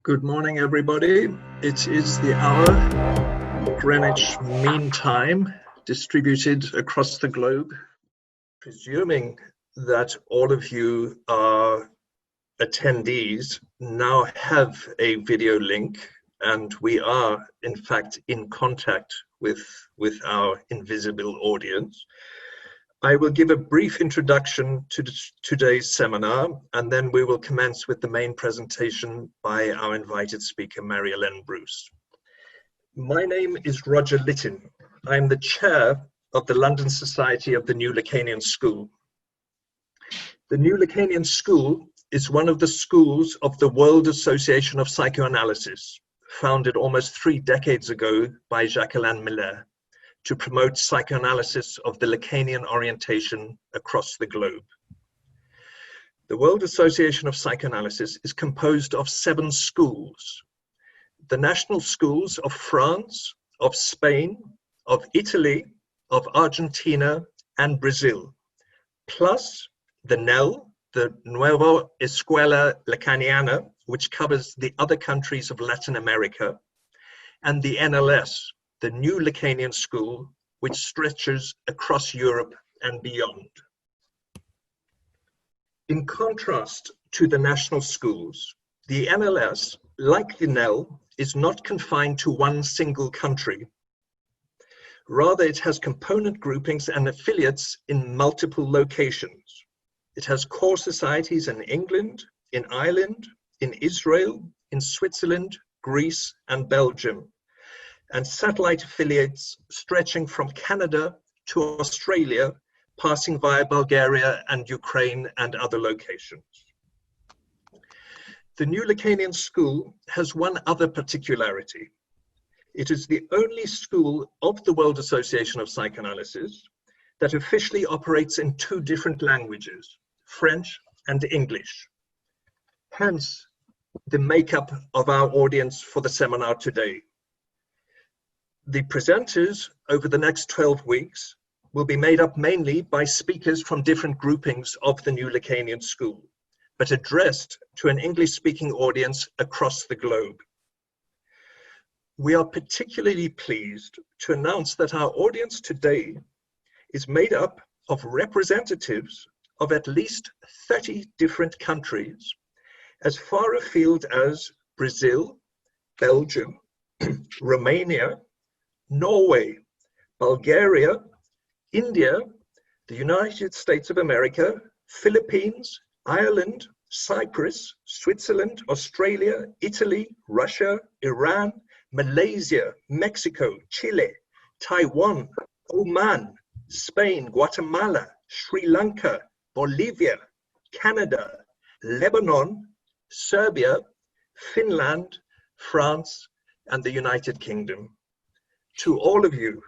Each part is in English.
Good morning, everybody. It is the hour, Greenwich Mean Time, distributed across the globe. Presuming that all of you are attendees now have a video link, and we are, in fact, in contact with our invisible audience. I will give a brief introduction to today's seminar, and then we will commence with the main presentation by our invited speaker, Marie-Hélène Brousse. My name is Roger Litten. I'm the chair of the London Society of the New Lacanian School. The New Lacanian School is one of the schools of the World Association of Psychoanalysis, founded almost 3 decades ago by Jacques to promote psychoanalysis of the Lacanian orientation across the globe. The World Association of Psychoanalysis is composed of 7 schools: the national schools of France, of Spain, of Italy, of Argentina, and Brazil, plus the NEL, the Nueva Escuela Lacaniana, which covers the other countries of Latin America, and the NLS, the New Lacanian School, which stretches across Europe and beyond. In contrast to the national schools, the NLS, like the NEL, is not confined to one single country. Rather, it has component groupings and affiliates in multiple locations. It has core societies in England, in Ireland, in Israel, in Switzerland, Greece, and Belgium, and satellite affiliates stretching from Canada to Australia, passing via Bulgaria and Ukraine and other locations. The New Lacanian School has one other particularity. It is the only school of the World Association of Psychoanalysis that officially operates in 2 different languages, French and English. Hence, the makeup of our audience for the seminar today. The presenters over the next 12 weeks will be made up mainly by speakers from different groupings of the New Lacanian School, but addressed to an English-speaking audience across the globe. We are particularly pleased to announce that our audience today is made up of representatives of at least 30 different countries, as far afield as Brazil, Belgium, Romania, Norway, Bulgaria, India, the United States of America, Philippines, Ireland, Cyprus, Switzerland, Australia, Italy, Russia, Iran, Malaysia, Mexico, Chile, Taiwan, Oman, Spain, Guatemala, Sri Lanka, Bolivia, Canada, Lebanon, Serbia, Finland, France, and the United Kingdom. To all of you,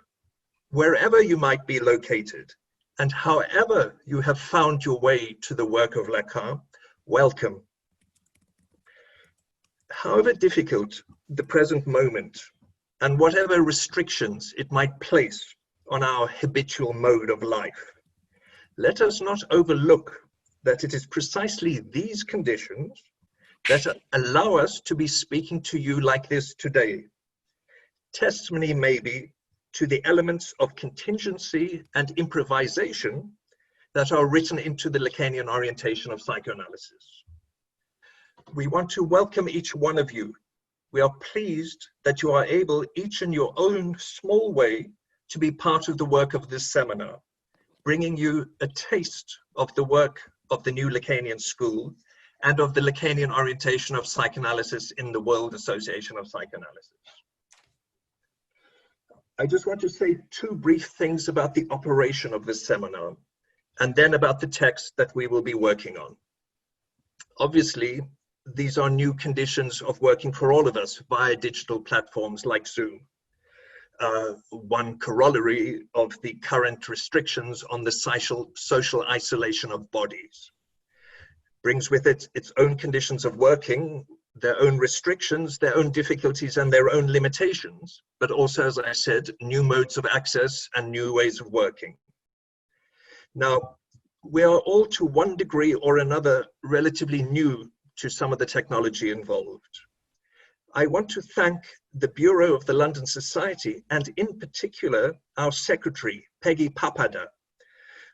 wherever you might be located, and however you have found your way to the work of Lacan, welcome. However difficult the present moment, and whatever restrictions it might place on our habitual mode of life, let us not overlook that it is precisely these conditions that allow us to be speaking to you like this today. Testimony maybe to the elements of contingency and improvisation that are written into the Lacanian orientation of psychoanalysis. We want to welcome each one of you. We are pleased that you are able, each in your own small way, to be part of the work of this seminar, bringing you a taste of the work of the New Lacanian School and of the Lacanian orientation of psychoanalysis in the World Association of Psychoanalysis. I just want to say 2 brief things about the operation of this seminar, and then about the text that we will be working on. Obviously, these are new conditions of working for all of us via digital platforms like Zoom. One corollary of the current restrictions on the social isolation of bodies. Brings with it its own conditions of working, their own restrictions, their own difficulties, and their own limitations, but also, as I said, new modes of access and new ways of working. Now, we are all to one degree or another relatively new to some of the technology involved. I want to thank the Bureau of the London Society, and in particular, our secretary, Peggy Papada,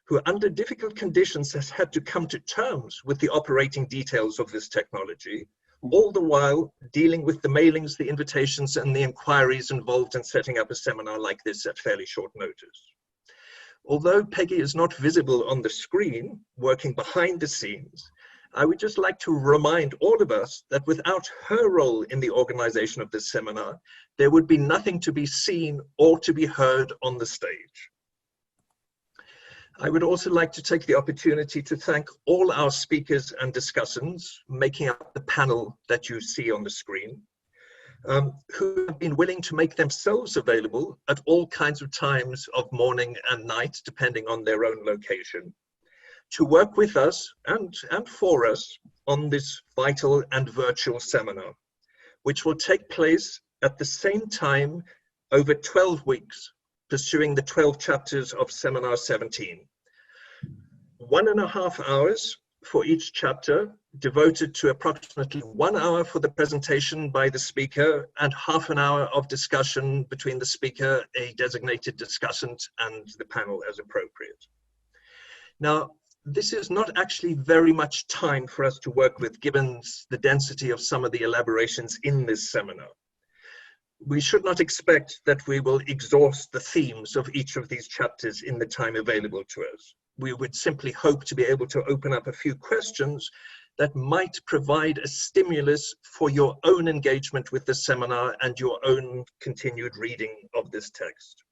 who under difficult conditions has had to come to terms with the operating details of this technology, all the while dealing with the mailings, the invitations, and the inquiries involved in setting up a seminar like this at fairly short notice. Although Peggy is not visible on the screen, working behind the scenes, I would just like to remind all of us that without her role in the organization of this seminar, there would be nothing to be seen or to be heard on the stage. I would also like to take the opportunity to thank all our speakers and discussants making up the panel that you see on the screen, who have been willing to make themselves available at all kinds of times of morning and night, depending on their own location, to work with us and for us on this vital and virtual seminar, which will take place at the same time over 12 weeks, pursuing the 12 chapters of Seminar 17. 1.5 hours for each chapter, devoted to approximately 1 hour for the presentation by the speaker and half an hour of discussion between the speaker, a designated discussant, and the panel as appropriate. Now, this is not actually very much time for us to work with, given the density of some of the elaborations in this seminar. We should not expect that we will exhaust the themes of each of these chapters in the time available to us. We would simply hope to be able to open up a few questions that might provide a stimulus for your own engagement with the seminar and your own continued reading of this text.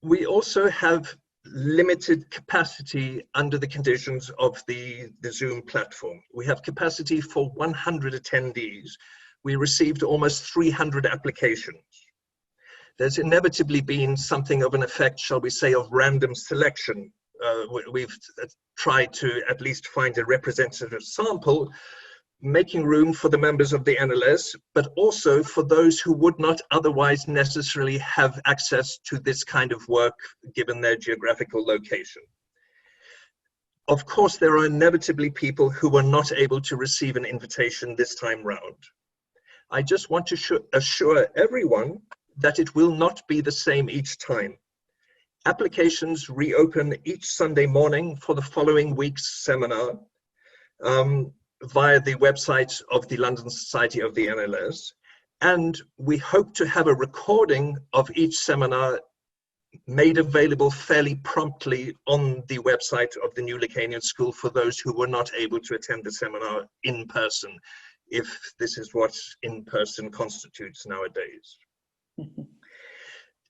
We also have limited capacity under the conditions of the Zoom platform. We have capacity for 100 attendees. We received almost 300 applications. There's inevitably been something of an effect, shall we say, of random selection. We've tried to at least find a representative sample, making room for the members of the NLS, but also for those who would not otherwise necessarily have access to this kind of work given their geographical location. Of course, there are inevitably people who were not able to receive an invitation this time round. I just want to assure everyone that it will not be the same each time. Applications reopen each Sunday morning for the following week's seminar, via the website of the London Society of the NLS, and we hope to have a recording of each seminar made available fairly promptly on the website of the New Lacanian School for those who were not able to attend the seminar in person, if this is what in person constitutes nowadays.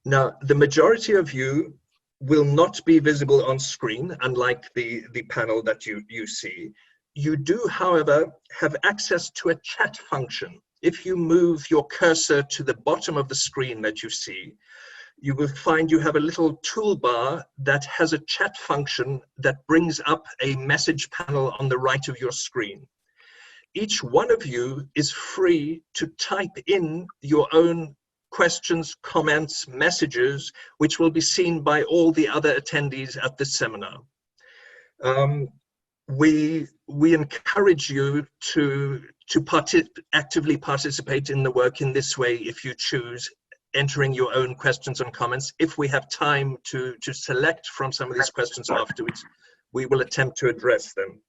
Now, the majority of you will not be visible on screen, unlike the panel that you see. You do, however, have access to a chat function. If you move your cursor to the bottom of the screen that you see, you will find you have a little toolbar that has a chat function that brings up a message panel on the right of your screen. Each one of you is free to type in your own questions, comments, messages, which will be seen by all the other attendees at this seminar. We encourage you to actively participate in the work in this way if you choose, entering your own questions and comments. If we have time to select from some of these questions afterwards, we will attempt to address them.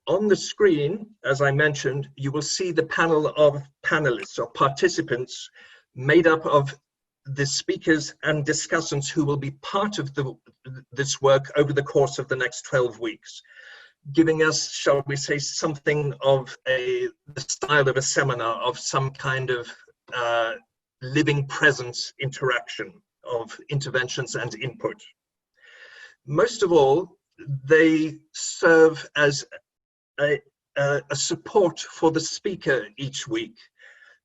On the screen, as I mentioned, you will see the panel of panelists or participants made up of the speakers and discussants who will be part of this work over the course of the next 12 weeks, giving us, shall we say, something of the style of a seminar, of some kind of living presence interaction of interventions and input. Most of all, they serve as a support for the speaker each week,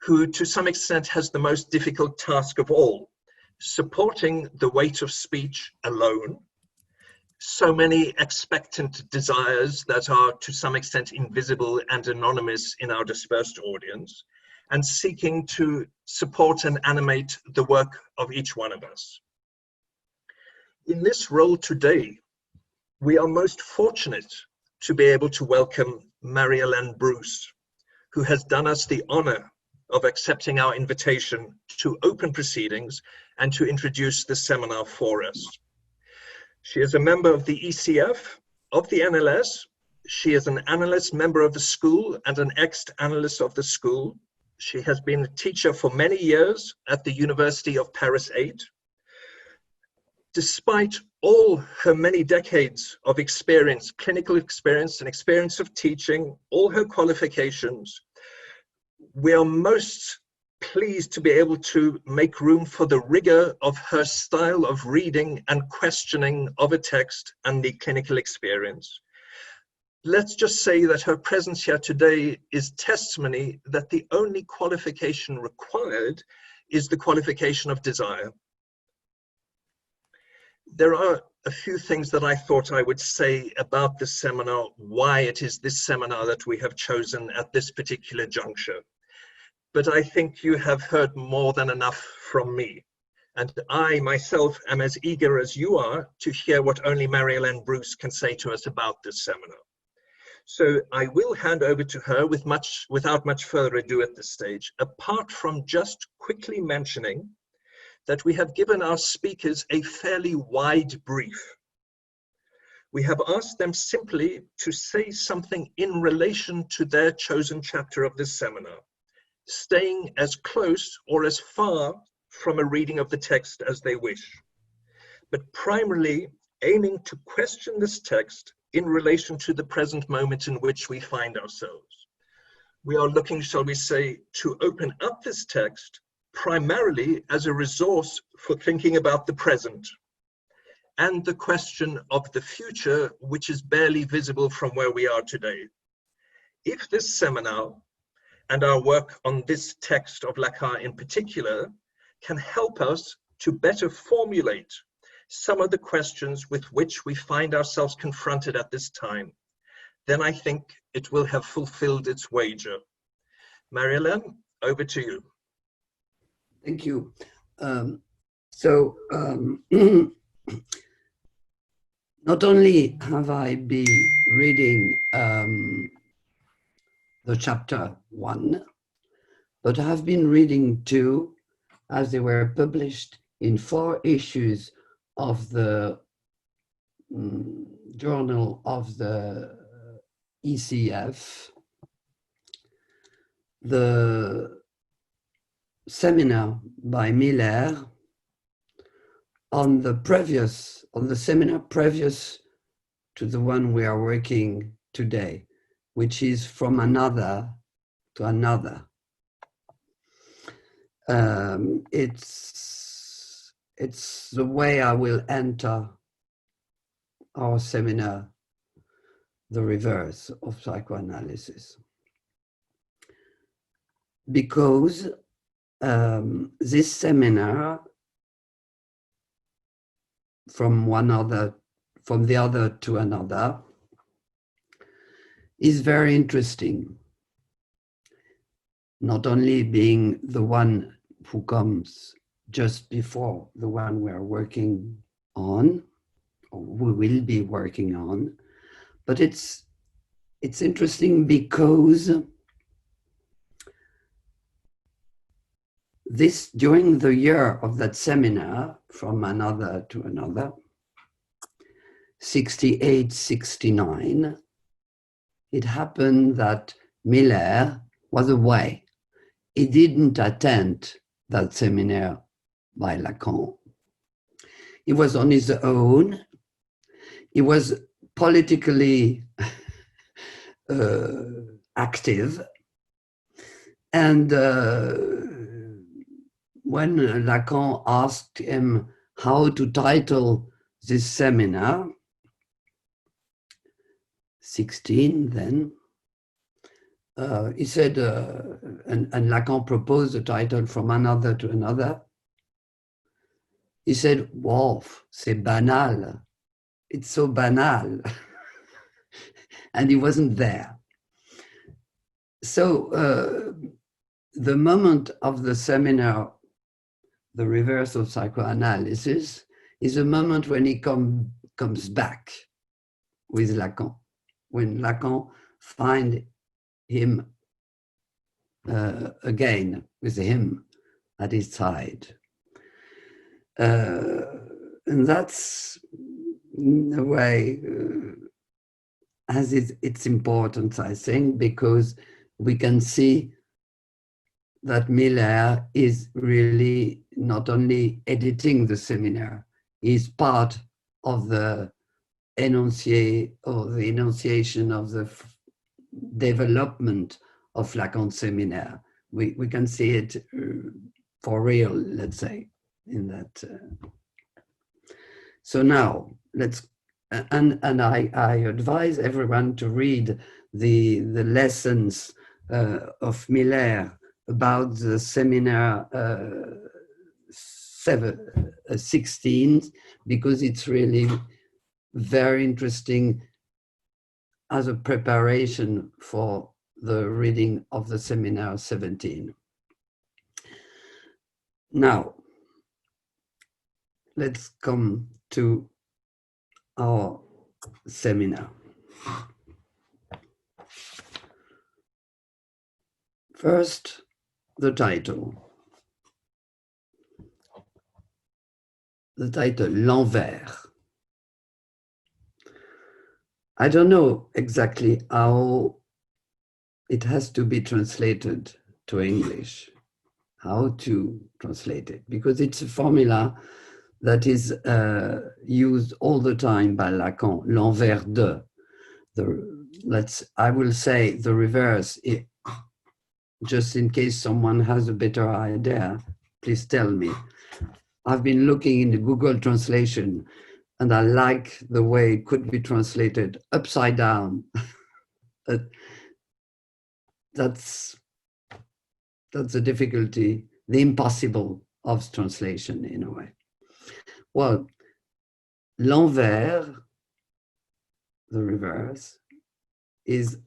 who to some extent has the most difficult task of all, supporting the weight of speech alone, so many expectant desires that are to some extent invisible and anonymous in our dispersed audience, and seeking to support and animate the work of each one of us. In this role today, we are most fortunate to be able to welcome Marie-Hélène Brousse, who has done us the honor of accepting our invitation to open proceedings and to introduce the seminar for us. She is a member of the ECF, of the NLS. She is an analyst member of the school and an ex-analyst of the school. She has been a teacher for many years at the University of Paris 8. Despite all her many decades of experience, clinical experience and experience of teaching, all her qualifications, we are most pleased to be able to make room for the rigor of her style of reading and questioning of a text and the clinical experience. Let's just say that her presence here today is testimony that the only qualification required is the qualification of desire. There are a few things that I thought I would say about this seminar, why it is this seminar that we have chosen at this particular juncture. But I think you have heard more than enough from me. And I myself am as eager as you are to hear what only Marie-Hélène Brousse can say to us about this seminar. So I will hand over to her without much further ado at this stage, apart from just quickly mentioning that we have given our speakers a fairly wide brief. We have asked them simply to say something in relation to their chosen chapter of this seminar, staying as close or as far from a reading of the text as they wish, but primarily aiming to question this text in relation to the present moment in which we find ourselves. We are looking, shall we say, to open up this text primarily as a resource for thinking about the present and the question of the future, which is barely visible from where we are today. If this seminar and our work on this text of Lacan in particular can help us to better formulate some of the questions with which we find ourselves confronted at this time, then I think it will have fulfilled its wager. Marie-Hélène, over to you. Thank you. Not only have I been reading the chapter 1, but I have been reading 2 as they were published in 4 issues of the journal of the ECF, the seminar by Miller on the seminar previous to the one we are working today, which is From Another to Another. It's the way I will enter our seminar, The Reverse of Psychoanalysis. Because this seminar, from the other to another, is very interesting. Not only being the one who comes just before the one we are working on, or we will be working on, but it's interesting because during the year of that seminar, From Another to Another, 68, 69, it happened that Miller was away. He didn't attend that seminar by Lacan. He was on his own. He was politically active. And when Lacan asked him how to title this seminar, 16 then, he said, and Lacan proposed the title From Another to Another. He said, wow, c'est banal. It's so banal. And he wasn't there. So the moment of the seminar, The Reverse of Psychoanalysis, is a moment when he comes back with Lacan, when Lacan finds him again with him at his side. And that's, in a way, has its importance, I think, because we can see that Miller is really not only editing the seminar, he's part of the enunciation of the development of Lacan's seminar. We can see it for real, let's say, in that. So now let's, and I advise everyone to read the lessons of Miller about the seminar 16, because it's really very interesting as a preparation for the reading of the seminar 17. Now, let's come to our seminar. First, the title. The title, L'Envers. I don't know exactly how it has to be translated to English, how to translate it, because it's a formula that is used all the time by Lacan, l'envers de. I will say the reverse, just in case someone has a better idea, please tell me. I've been looking in the Google translation, and I like the way it could be translated upside down. That's the difficulty, the impossible of translation in a way. Well, l'envers, the reverse, is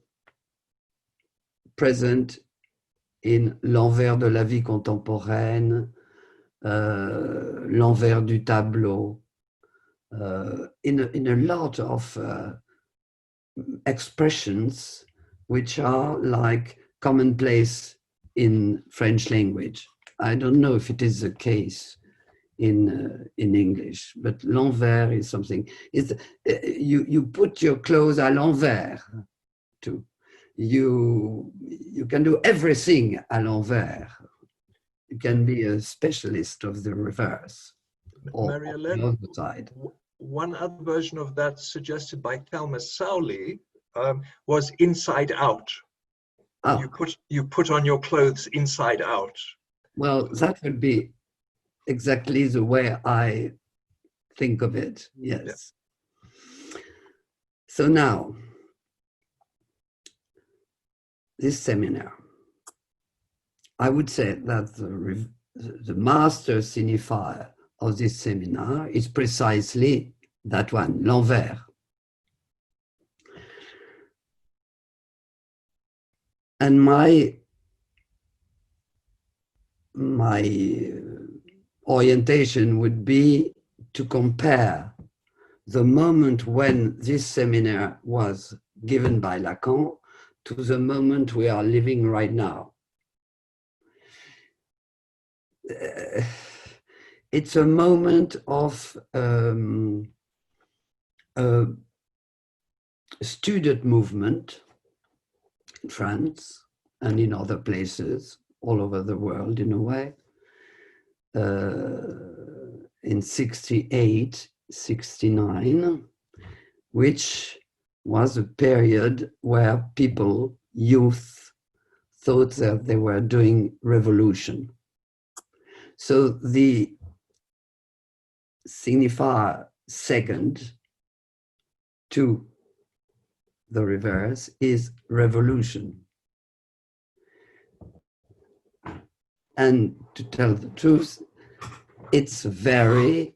present in l'envers de la vie contemporaine, l'envers du tableau, in a lot of expressions which are like commonplace in French language. I don't know if it is the case in English, but l'envers is something. You put your clothes à l'envers too. You can do everything à l'envers. You can be a specialist of the reverse or Marie-Hélène, the other side. One other version of that suggested by Thelma Sowley was inside out. Oh. You put on your clothes inside out. Well, that would be exactly the way I think of it, yes. Yeah. So now, this seminar, I would say that the master signifier of this seminar is precisely that one, l'envers. And my orientation would be to compare the moment when this seminar was given by Lacan to the moment we are living right now. It's a moment of student movement in France and in other places all over the world in a way. In 68, 69, which was a period where people, youth, thought that they were doing revolution. So the signifier second to the reverse is revolution. And to tell the truth, it's very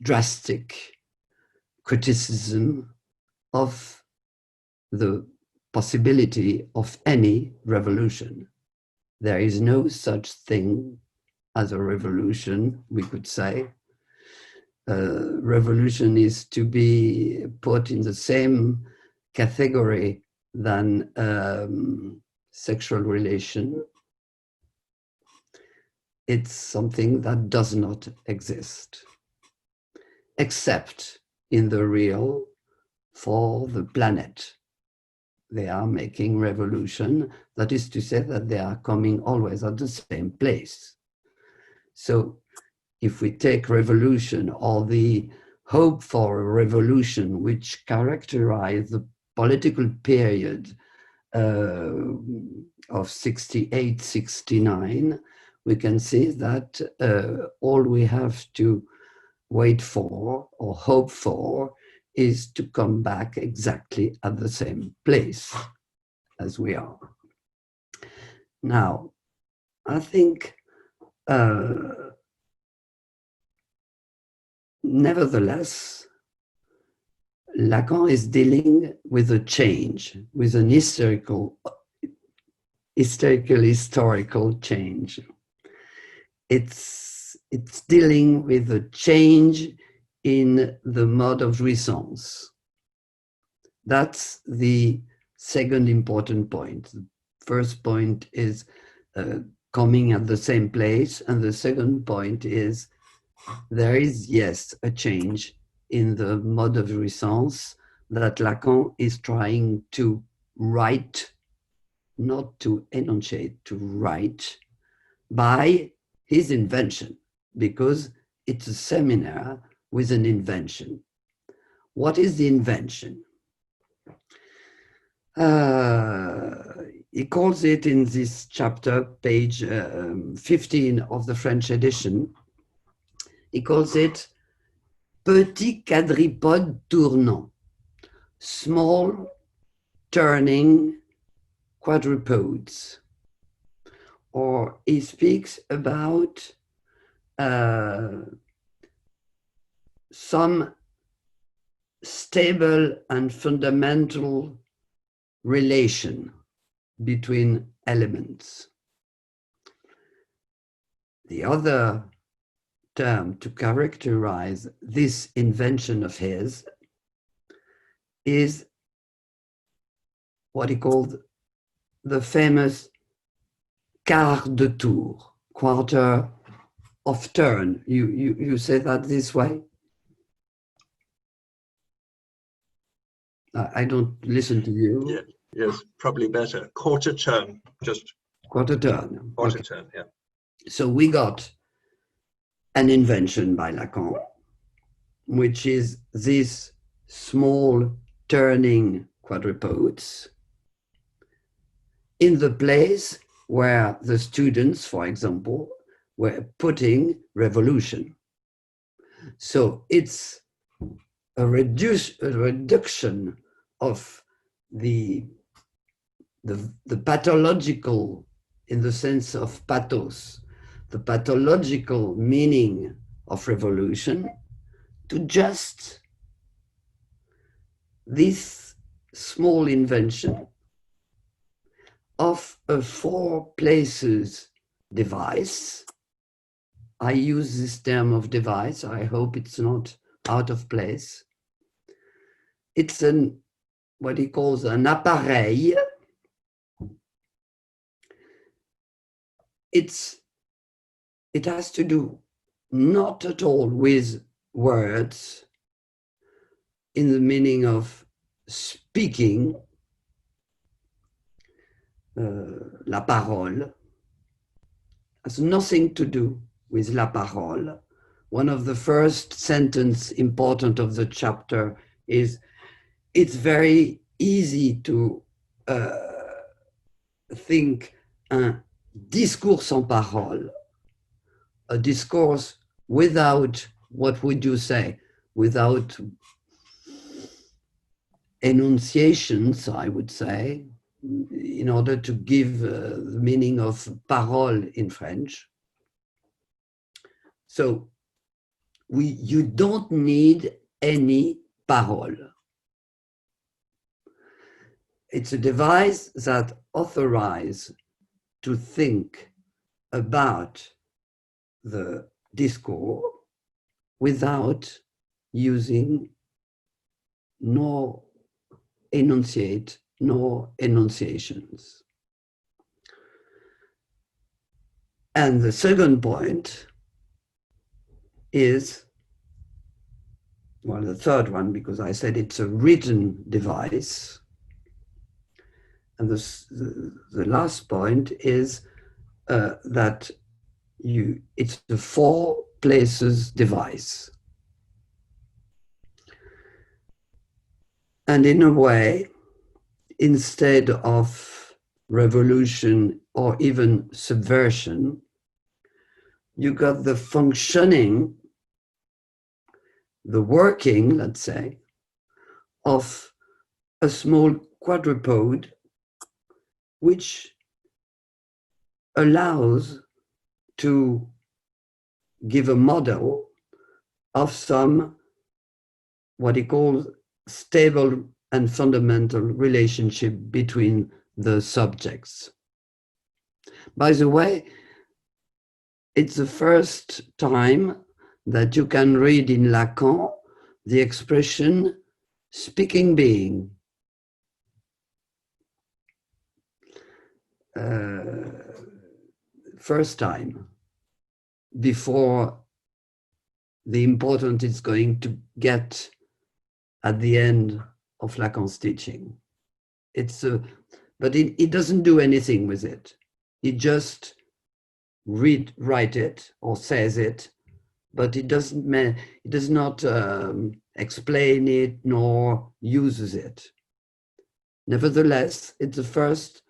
drastic criticism of the possibility of any revolution. There is no such thing as a revolution, we could say. Revolution is to be put in the same category than sexual relation. It's something that does not exist, except in the real for the planet. They are making revolution. That is to say that they are coming always at the same place. So if we take revolution or the hope for a revolution which characterized the political period of 68, 69, we can see that all we have to wait for or hope for is to come back exactly at the same place as we are. Now, I think nevertheless, Lacan is dealing with a change, with an historical change. It's dealing with a change in the mode of jouissance. That's the second important point. The first point is coming at the same place, and the second point is there is, yes, a change in the mode of jouissance that Lacan is trying to write, not to enunciate, to write by his invention, because it's a seminar with an invention. What is the invention? He calls it in this chapter, page 15 of the French edition, he calls it petit quadrupode tournant, small turning quadrupodes. Or he speaks about some stable and fundamental relation between elements. The other term to characterize this invention of his is what he called the famous quart de tour, quarter of turn. You say that this way? I don't listen to you. Yeah, yes, probably better. Quarter turn, just quarter turn. Quarter Okay. turn, yeah. So we got an invention by Lacan, which is these small turning quadrupodes in the place where the students, for example, were putting revolution. So it's a reduction of the pathological, in the sense of pathos, the pathological meaning of revolution, to just this small invention of a 4 places device. I use this term of device. I hope it's not out of place. It's what he calls an appareil. It has to do not at all with words in the meaning of speaking, la parole, has nothing to do with la parole. One of the first sentence important of the chapter is, it's very easy to think un discours sans parole, a discourse without, what would you say, without enunciations, I would say, in order to give the meaning of parole in French. So you don't need any parole. It's a device that authorizes to think about the discourse without using nor enunciate nor enunciations. And the second point is, well, the third one, because I said it's a written device. And the last point is that it's a 4 places device. And in a way, instead of revolution or even subversion, you got the functioning, the working, let's say, of a small quadruped, which allows to give a model of some, what he calls, stable and fundamental relationship between the subjects. By the way, it's the first time that you can read in Lacan the expression speaking being. First time, before the important it's going to get at the end of Lacan's teaching. But it doesn't do anything with it. It just write it or says it, but it does not explain it nor uses it. Nevertheless, it's the first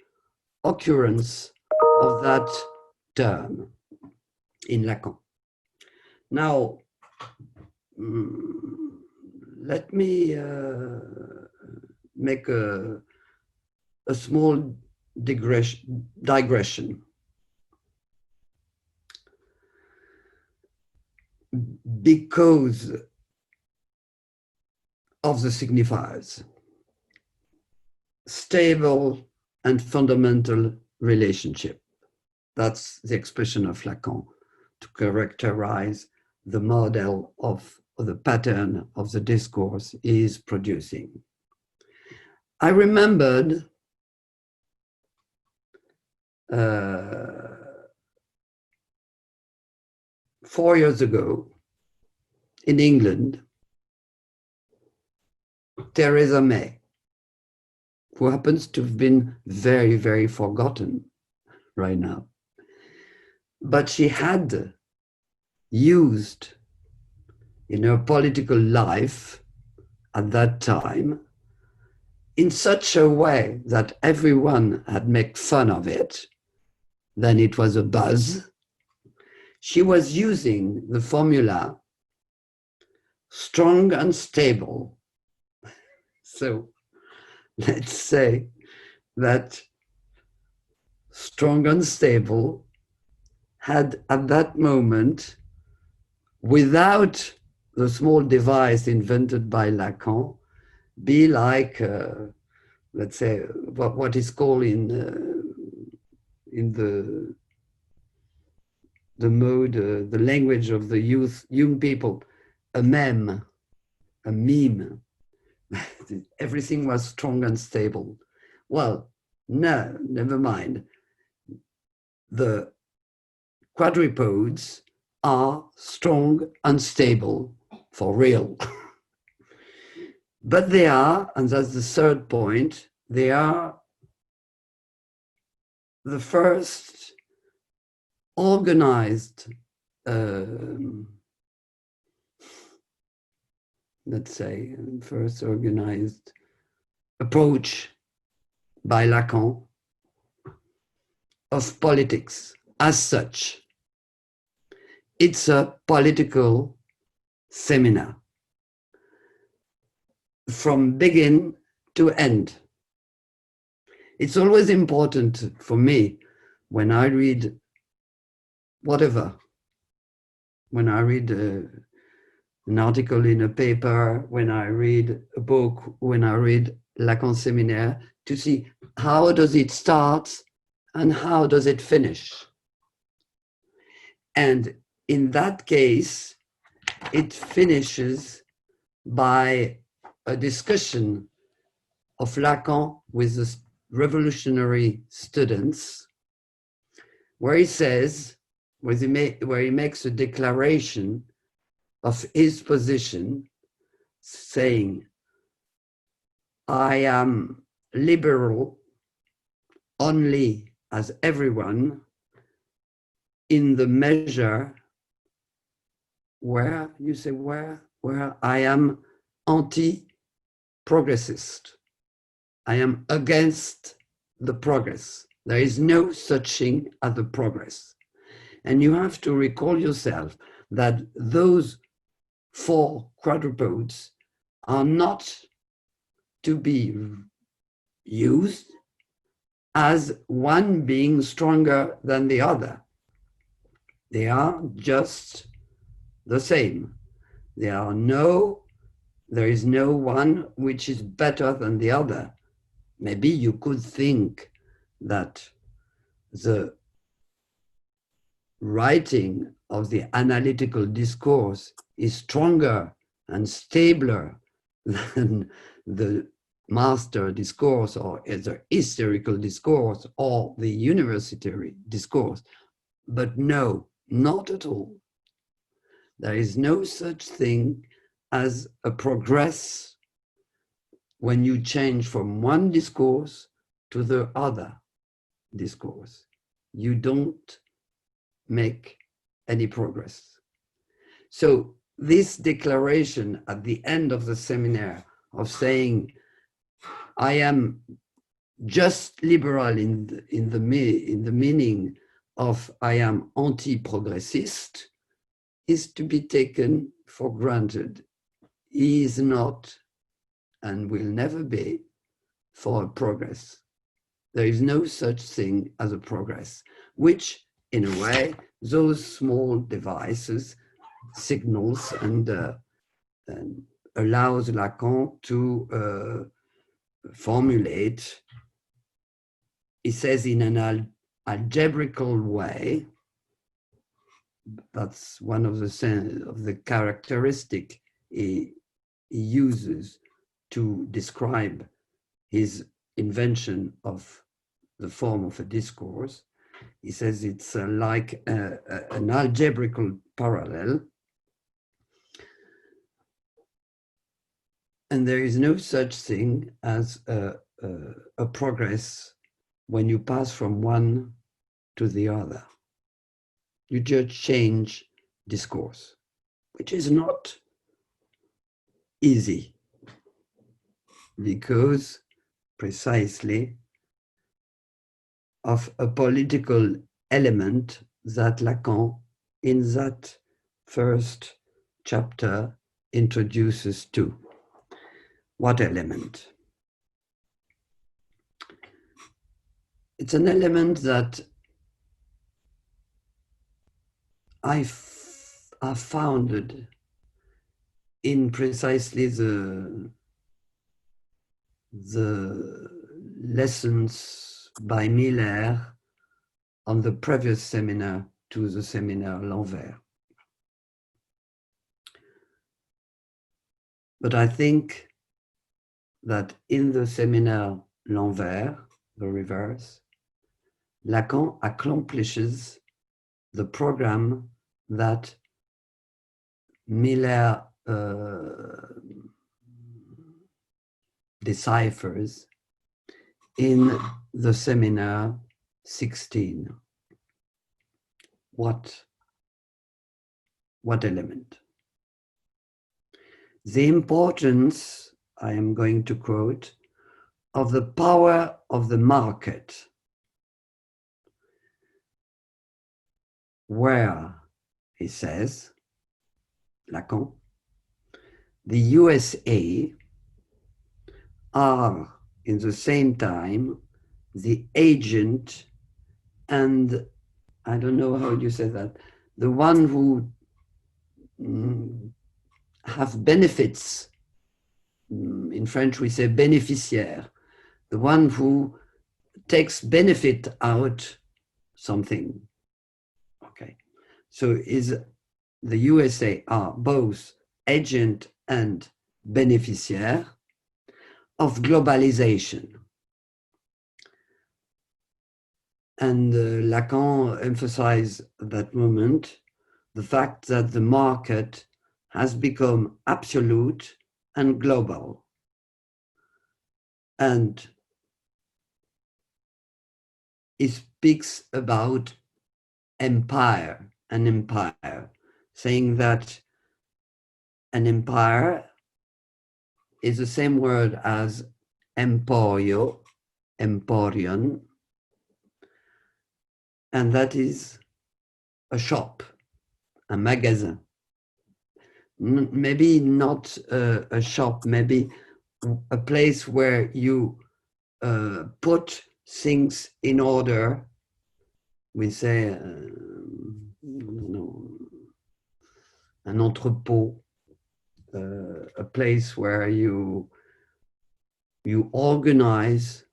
occurrence of that term in Lacan. Now, let me make a small digression. Because of the signifiers, stable and fundamental relationship. That's the expression of Lacan to characterize the model of the pattern of the discourse he is producing. I remembered 4 years ago in England, Theresa May, who happens to have been very, very forgotten right now. But she had used in her political life at that time in such a way that everyone had made fun of it, then it was a buzz. She was using the formula strong and stable. So let's say that strong and stable had at that moment, without the small device invented by Lacan, be like, let's say, what is called in the mode, the language of the young people, a meme. Everything was strong and stable. Well, no, never mind. The quadrupeds are strong and stable for real. But they are, and that's the third point, they are the first organized, let's say, first organized approach by Lacan of politics as such. It's a political seminar from begin to end. It's always important for me when I read whatever, when I read an article in a paper, when I read a book, when I read Lacan Seminaire, to see how does it start and how does it finish. And in that case, it finishes by a discussion of Lacan with the revolutionary students, where he says, where he makes a declaration of his position, saying, I am liberal only as everyone in the measure where, you say where I am anti-progressist. I am against the progress. There is no such thing as a progress. And you have to recall yourself that those 4 quadrupeds are not to be used as one being stronger than the other. They are just the same. There is no one which is better than the other. Maybe you could think that the writing of the analytical discourse is stronger and stabler than the master discourse or the hysterical discourse or the universitary discourse. But no, not at all. There is no such thing as a progress when you change from one discourse to the other discourse. You don't make any progress. So this declaration at the end of the seminar of saying, I am just liberal in the meaning of I am anti-progressist, is to be taken for granted. He is not and will never be for a progress. There is no such thing as a progress, which in a way, those small devices signals and allows Lacan to formulate, he says in an algebraical way, that's one of the characteristic he uses to describe his invention of the form of a discourse. He says it's like an algebraical parallel. And there is no such thing as a progress when you pass from one to the other. You just change discourse, which is not easy because precisely of a political element that Lacan in that first chapter introduces to. What element? It's an element that I founded in precisely the lessons by Miller on the previous seminar to the seminar L'Envers. But I think that in the seminar L'Envers, the reverse, Lacan accomplishes the program that Miller deciphers in the seminar 16. What element? The importance, I am going to quote, of the power of the market, where, he says, Lacan, the USA are in the same time the agent and, I don't know how you say that, the one who have benefits. In French we say bénéficiaire, the one who takes benefit out something. Okay, so is the USA are both agent and bénéficiaire of globalization. And Lacan emphasized at that moment the fact that the market has become absolute and global. And he speaks about empire, an empire, saying that an empire is the same word as emporio, emporion, and that is a shop, a magasin. Maybe not a shop, maybe a place where you put things in order. We say, un entrepôt, a place where you organize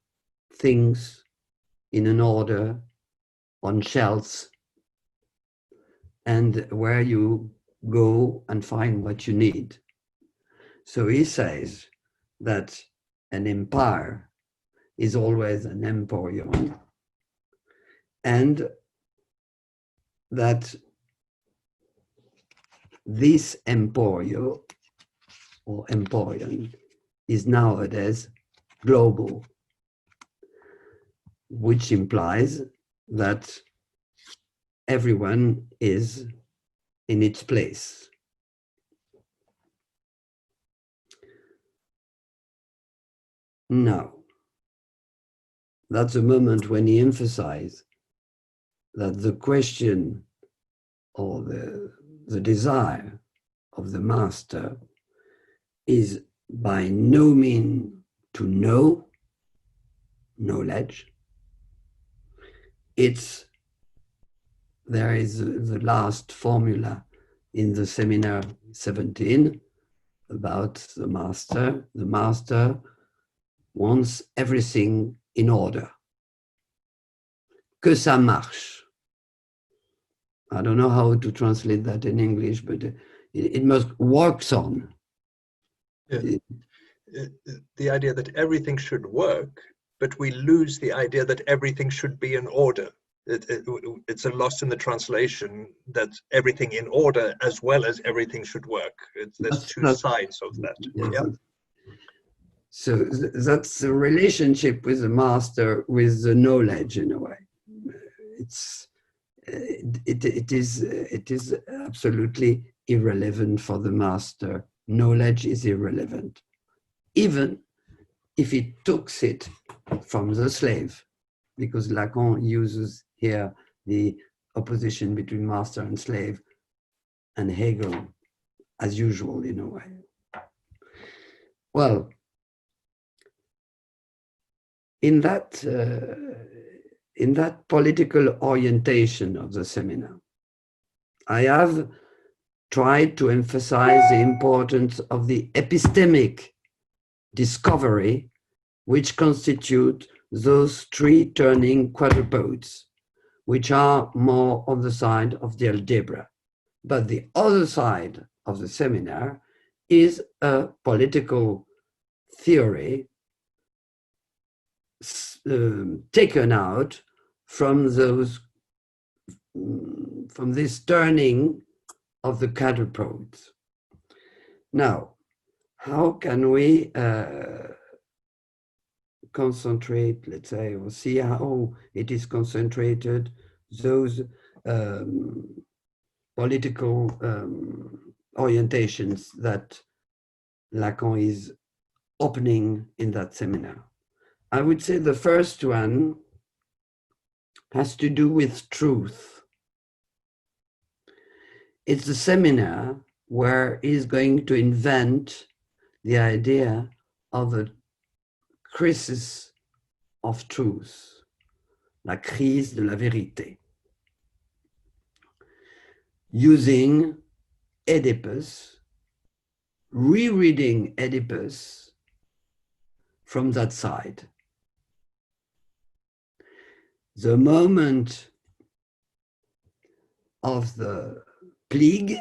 things in an order on shelves, and where you go and find what you need. So he says that an empire is always an emporium, and that this emporio or emporium is nowadays global, which implies that everyone is in its place. Now, that's a moment when he emphasized that the question or the desire of the master is by no means to know, knowledge. There is the last formula in the seminar 17 about the master. The master wants everything in order. Que ça marche. I don't know how to translate that in English, but it must works on. Yeah. The idea that everything should work, but we lose the idea that everything should be in order. It's a loss in the translation that everything in order as well as everything should work. There's two sides of that. Yes. Yeah. So that's the relationship with the master, with the knowledge in a way. It is absolutely irrelevant for the master. Knowledge is irrelevant, even if he takes it from the slave, because Lacan uses here the opposition between master and slave, and Hegel, as usual, in a way. Well, in that political orientation of the seminar, I have tried to emphasize the importance of the epistemic discovery which constitute those three turning quadrupeds, which are more on the side of the algebra. But the other side of the seminar is a political theory taken out from this turning of the quadrupeds. Now, how can we concentrate, let's say, or see how it is concentrated, those political orientations that Lacan is opening in that seminar? I would say the first one has to do with truth. It's the seminar where he's going to invent the idea of a crisis of truth, la crise de la vérité, using Oedipus, rereading Oedipus from that side. The moment of the plague,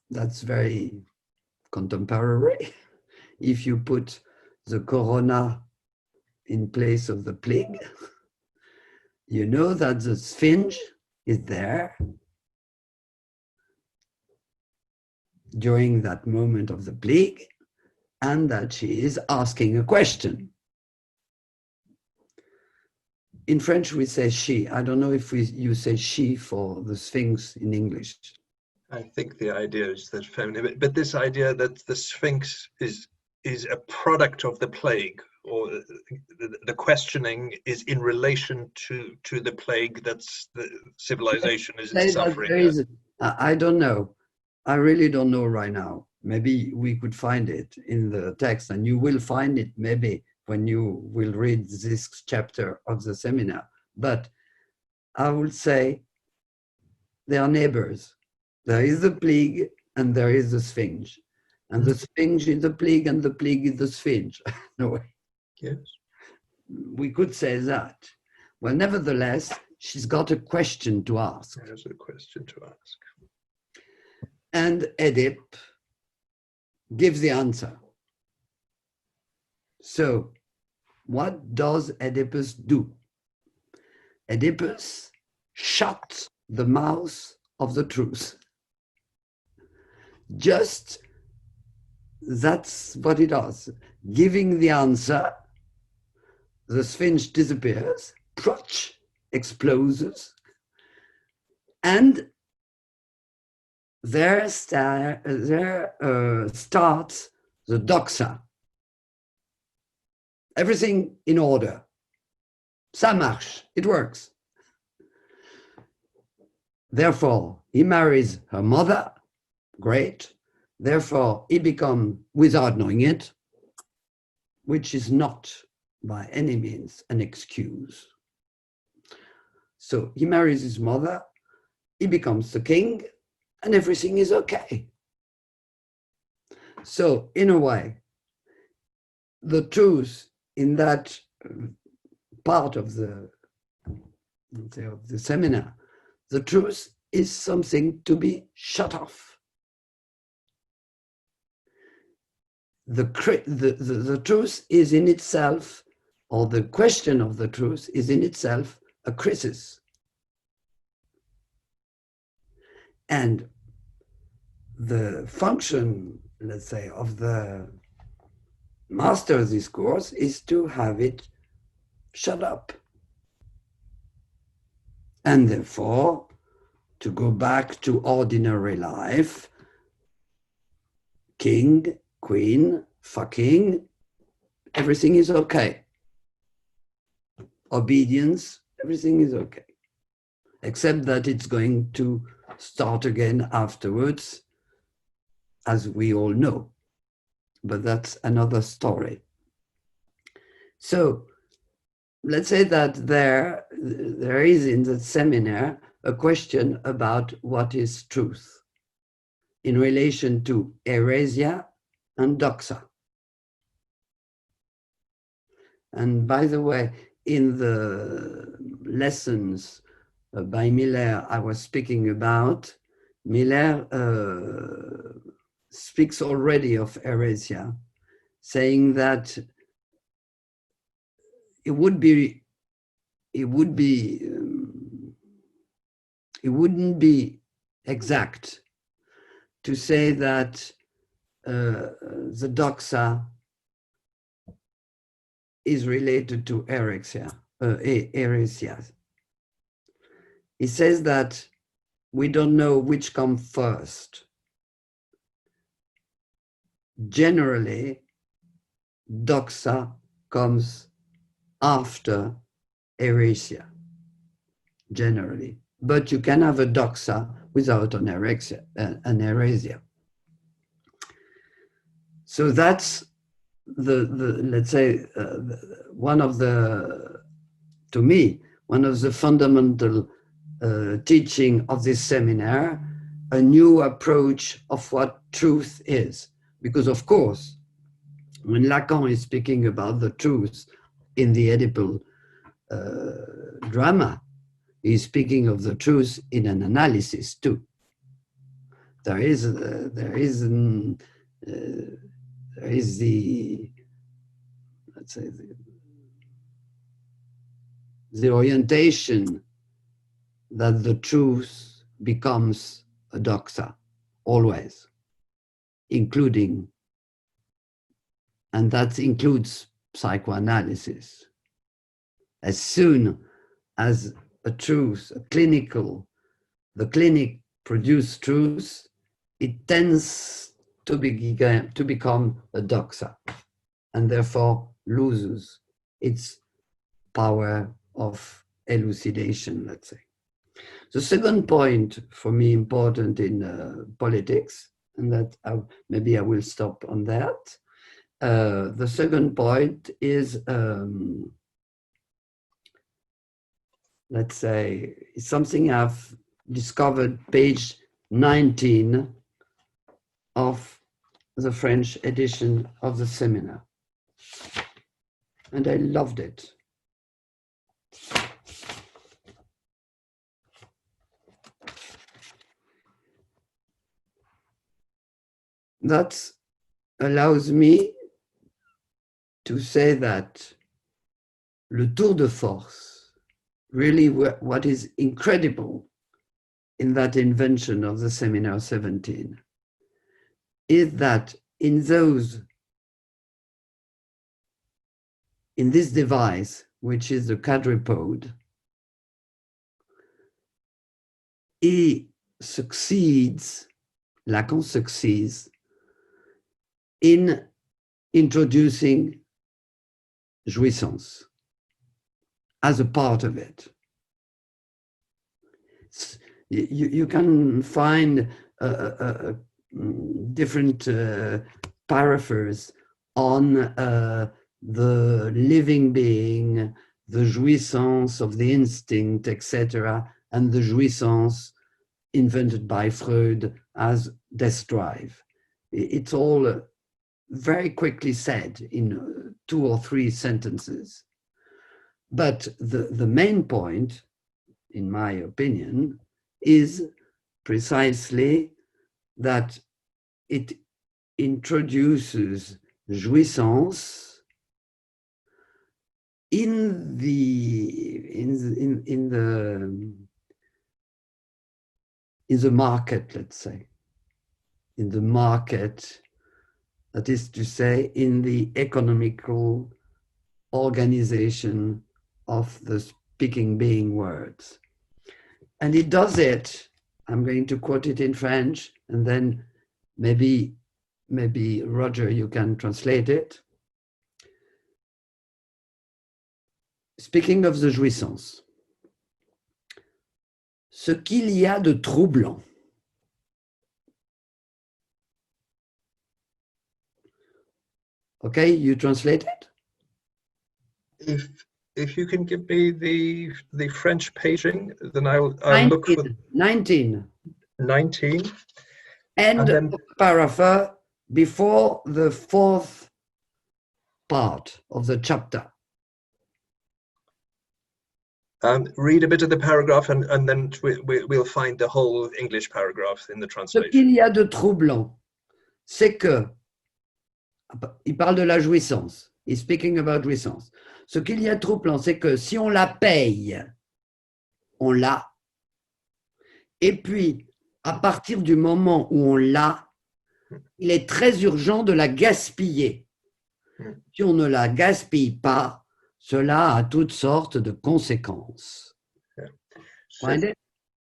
that's very contemporary. If you put the corona in place of the plague, you know that the Sphinx is there during that moment of the plague, and that she is asking a question. In French, we say she. I don't know if you say she for the Sphinx in English. I think the idea is that feminine, but this idea that the Sphinx is a product of the plague, or the questioning is in relation to the plague that's the civilization is suffering. I don't know. I really don't know right now. Maybe we could find it in the text, and you will find it maybe when you will read this chapter of the seminar. But I would say they are neighbors. There is the plague and there is the Sphinx. And the Sphinx is the plague and the plague is the Sphinx. No, yes. We could say that. Well, nevertheless, she's got a question to ask. There's a question to ask. And Oedip gives the answer. So, what does Oedipus do? Oedipus shuts the mouth of the truth. Just that's what he does. Giving the answer, the Sphinx disappears, Prutch explodes, and there starts the doxa. Everything in order. Ça marche, it works. Therefore, he marries her mother, great. Therefore, he becomes, without knowing it, which is not by any means an excuse. So he marries his mother, he becomes the king, and everything is okay. So, in a way, the truth in that part of the seminar, the truth is something to be shut off. The truth is in itself, or the question of the truth is in itself a crisis. And the function, let's say, of the master discourse is to have it shut up. And therefore, to go back to ordinary life, king, queen, fucking, everything is okay. Obedience, everything is okay. Except that it's going to start again afterwards, as we all know. But that's another story. So let's say that there is in the seminar a question about what is truth in relation to heresia and doxa. And by the way, in the lessons by Miller I was speaking about, Miller speaks already of heresia, saying that it wouldn't be exact to say that the doxa is related to heresia. He says that we don't know which comes first. Generally, doxa comes after heresia, generally. But you can have a doxa without an heresia. So that's let's say, one of the fundamental teaching of this seminar, a new approach of what truth is. Because of course, when Lacan is speaking about the truth in the Oedipal drama, he's speaking of the truth in an analysis too. There is the let's say, the orientation that the truth becomes a doxa, always, including, and that includes psychoanalysis. As soon as a truth, a clinical, the clinic produces truth, it tends to become a doxa, and therefore loses its power of elucidation, let's say. The second point for me important in politics, and that maybe I will stop on that. The second point is, let's say, something I've discovered, page 19 of the French edition of the seminar. And I loved it. That allows me to say that le tour de force, really what is incredible in that invention of the Seminar 17, is that in this device, which is the quadrupode, he succeeds, Lacan succeeds in introducing jouissance as a part of it. You can find different paraphers on the living being, the jouissance of the instinct, etc., and the jouissance invented by Freud as death drive. It's all very quickly said in 2 or 3 sentences. But the main point, in my opinion, is precisely that it introduces jouissance in the market, let's say, in the market, that is to say, in the economical organization of the speaking being words. And it does it, I'm going to quote it in French, and then maybe Roger, you can translate it. Speaking of the jouissance, ce qu'il y a de troublant Okay, you translate it? If you can give me the French paging, then I'll 19, look for 19. 19. And then paragraph before the 4th part of the chapter. Read a bit of the paragraph and then we'll find the whole English paragraph in the translation. Ce qu'il y a de troublant, c'est que, il parle de la jouissance, he's speaking about jouissance. Ce qu'il y a de troublant, c'est que si on la paye, on l'a. Et puis, à partir du moment où on l'a, il est très urgent de la gaspiller. Si on ne la gaspille pas, cela a toutes sortes de conséquences.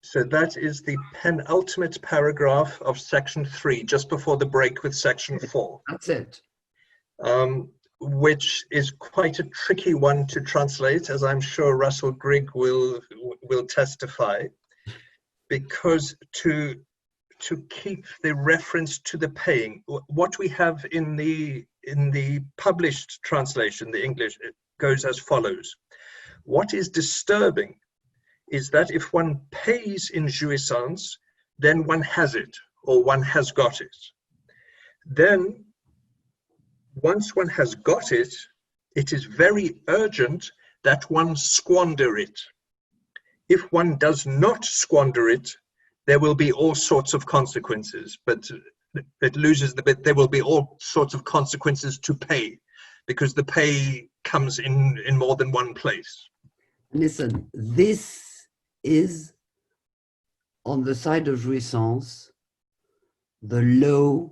So that is the penultimate paragraph of section 3, just before the break with section 4. That's it. Which is quite a tricky one to translate, as I'm sure Russell Grigg will testify, because to keep the reference to the paying, what we have in the published translation, the English, it goes as follows. What is disturbing is that if one pays in jouissance, then one has it, or one has got it. Then, once one has got it, it is very urgent that one squander it. If one does not squander it, there will be all sorts of consequences, but it loses the bit, there will be all sorts of consequences to pay. because the pay comes in more than one place. Listen, this is, on the side of jouissance, the law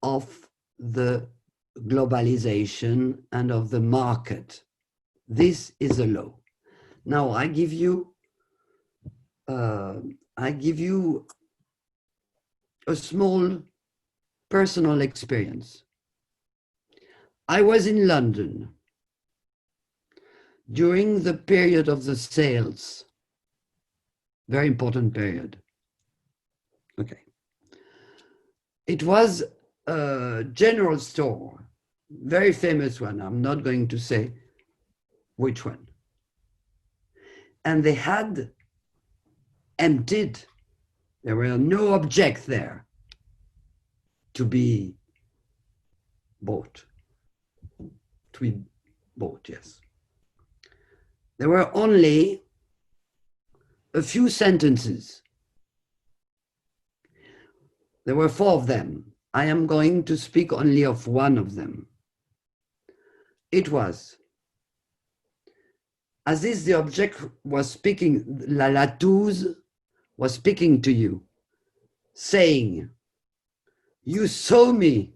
of the globalization and of the market. This is a law. Now I give you a small personal experience. I was in London during the period of the sales, very important period. Okay. It was a general store, very famous one. I'm not going to say which one. And they had emptied. There were no objects there to be bought. To be bought, yes. There were only a few sentences. There were 4 of them. I am going to speak only of one of them. It was, as if the object was speaking, la latouze was speaking to you, saying, you saw me,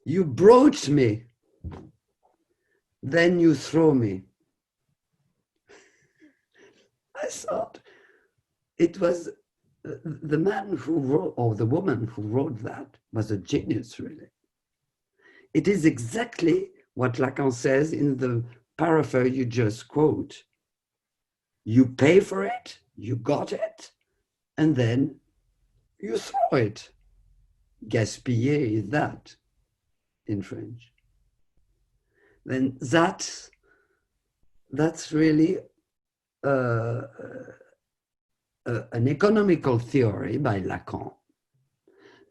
you broached me, then you throw me. I thought it was the man who wrote, or the woman who wrote that, was a genius, really. It is exactly what Lacan says in the paraphrase you just quote. You pay for it, you got it, and then you throw it. Gaspiller is that in French. Then that's really an economical theory by Lacan,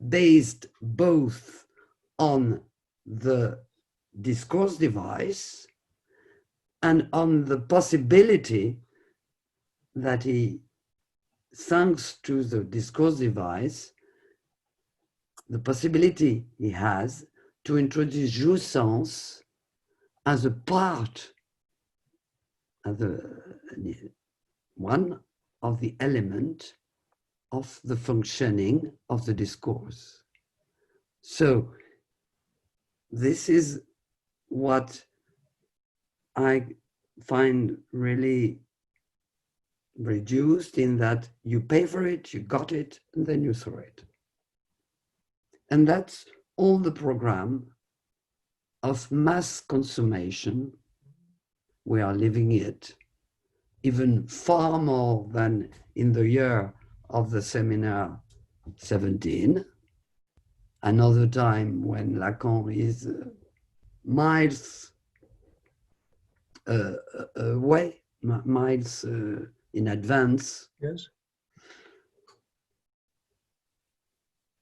based both on the discourse device and on the possibility that he, thanks to the discourse device, the possibility he has to introduce jouissance as a part, as one of the elements of the functioning of the discourse. So this is what I find really reduced in that you pay for it, you got it, and then you throw it. And that's all the program of mass consummation. We are living it, even far more than in the year of the seminar 17, another time when Lacan is miles away, miles in advance. Yes.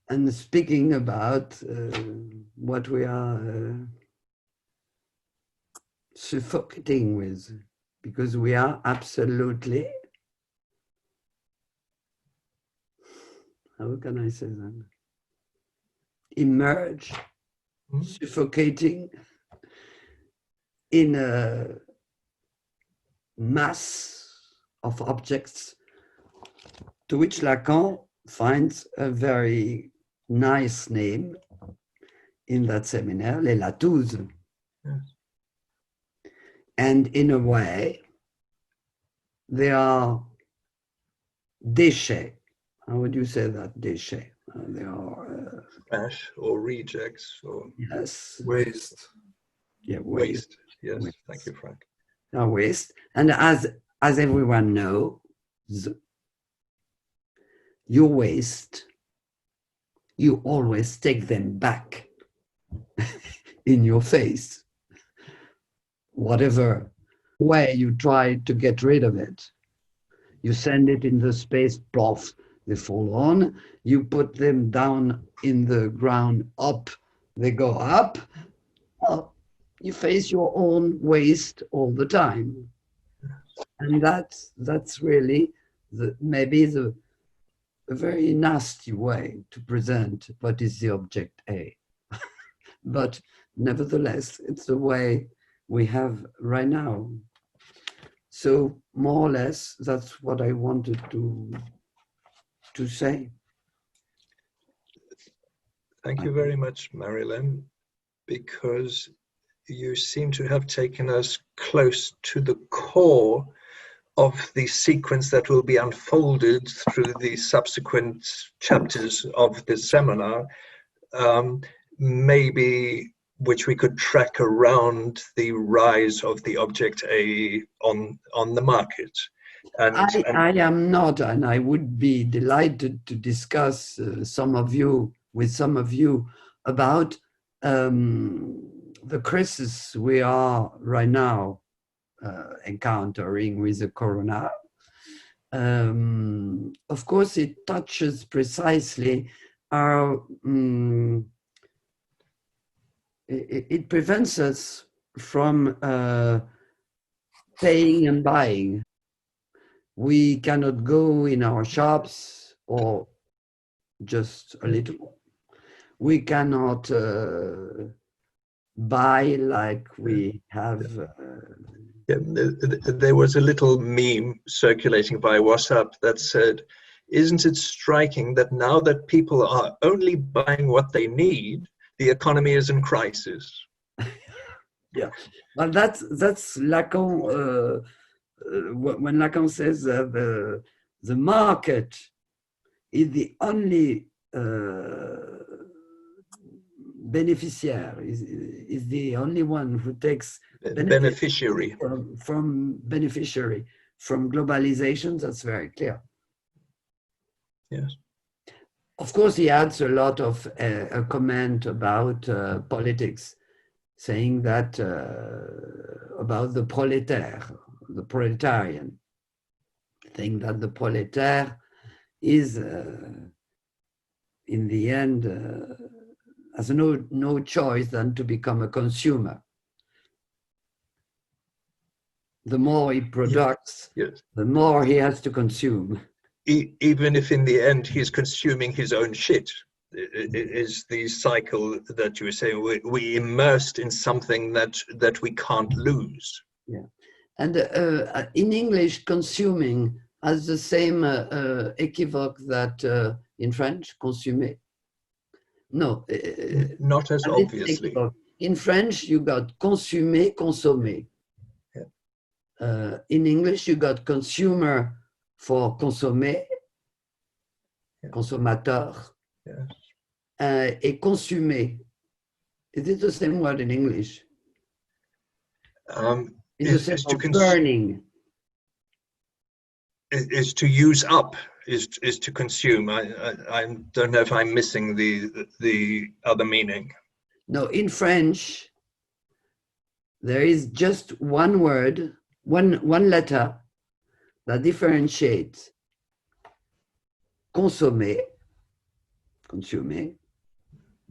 And speaking about what we are suffocating with, because we are absolutely, how can I say that? Immersed, suffocating in a mass of objects to which Lacan finds a very nice name in that seminar, les latouses. Yes. And in a way, they are déchets. How would you say that, déchets? They are trash or rejects or yes, waste. Yeah, waste. Yes, waste. Thank you, Frank. Waste, and as everyone knows, your waste, you always take them back in your face. Whatever way you try to get rid of it, you send it in the space, plof, they fall on. You put them down in the ground, up, they go up. Well, you face your own waste all the time. And that's really maybe a very nasty way to present what is the object A. but nevertheless, it's the way we have right now. So more or less, that's what I wanted to say. Thank you very much, Marie-Hélène, because you seem to have taken us close to the core of the sequence that will be unfolded through the subsequent chapters of this seminar, maybe which we could track around the rise of the object A on the market. And I am not, and I would be delighted to discuss with some of you about the crisis we are right now encountering with the corona. Of course, it touches precisely our, it prevents us from paying and buying. We cannot go in our shops, or just a little. We cannot buy like we have. There was a little meme circulating by WhatsApp that said, "Isn't it striking that now that people are only buying what they need, the economy is in crisis?" Yeah, well, that's Lacan. When Lacan says that the market is the only beneficiary, is the only one who takes beneficiary from globalization, that's very clear. Yes. Of course, he adds a lot of a comment about politics, saying that about the proletarian, saying that the proletaire is, in the end, has no choice than to become a consumer. The more he products, yes. the more he has to consume. Even if in the end he's consuming his own shit. It is the cycle that you were saying. We immersed in something that we can't lose. Yeah, and in English, consuming has the same equivoque that in French, consommer. No, not as obviously. In French, you got consumer, consommer. Yeah. In English, you got consumer for consommer, yeah. consommateur. Yes. Et consumer. Is it the same word in English? It's the same word, burning. Is to use up, is to consume. I don't know if I'm missing the other meaning. No, in French, there is just one word, one letter that differentiates consommer,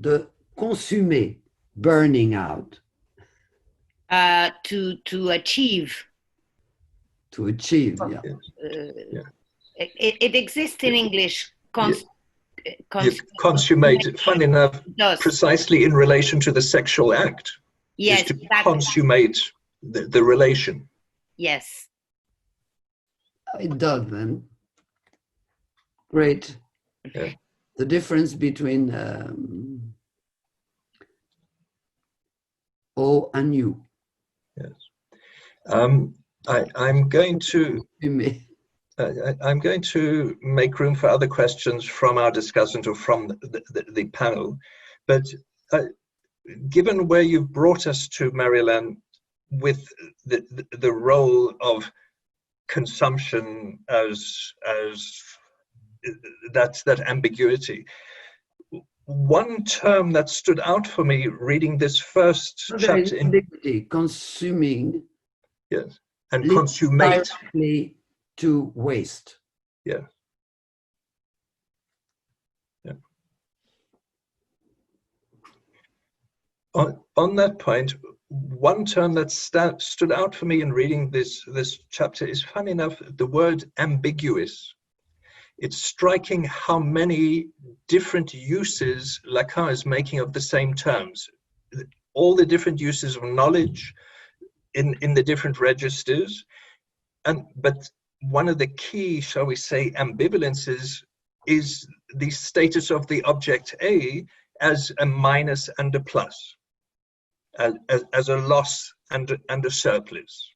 de consumer, burning out. To achieve. To achieve, yeah. It exists in English. Consummate, fun enough, precisely in relation to the sexual act. Yes, is to exactly. consummate the relation. Yes. It does then. Great. Yeah. The difference between O and U. Yes. I'm going to make room for other questions from our discussant or from the panel, but given where you've brought us to, Marie-Hélène, with the role of consumption as that ambiguity, one term that stood out for me reading this first chapter in consuming, yes, and consummate directly to waste. Yeah. Yeah. On that point, one term that stood out for me in reading this chapter is, funny enough, the word ambiguous. It's striking how many different uses Lacan is making of the same terms. all the different uses of knowledge in the different registers. But one of the key, shall we say, ambivalences is the status of the object A as a minus and a plus, as a loss and a surplus.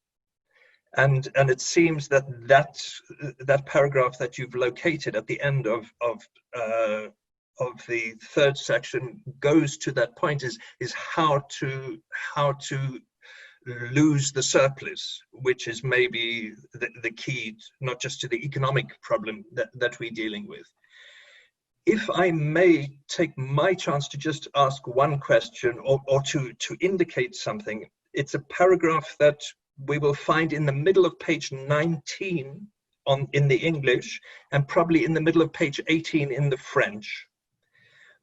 And it seems that paragraph that you've located at the end of the third section goes to that point, is how to lose the surplus, which is maybe the key, not just to the economic problem that we're dealing with. If I may take my chance to just ask one question or to indicate something, it's a paragraph that we will find in the middle of page 19 in the English, and probably in the middle of page 18 in the French,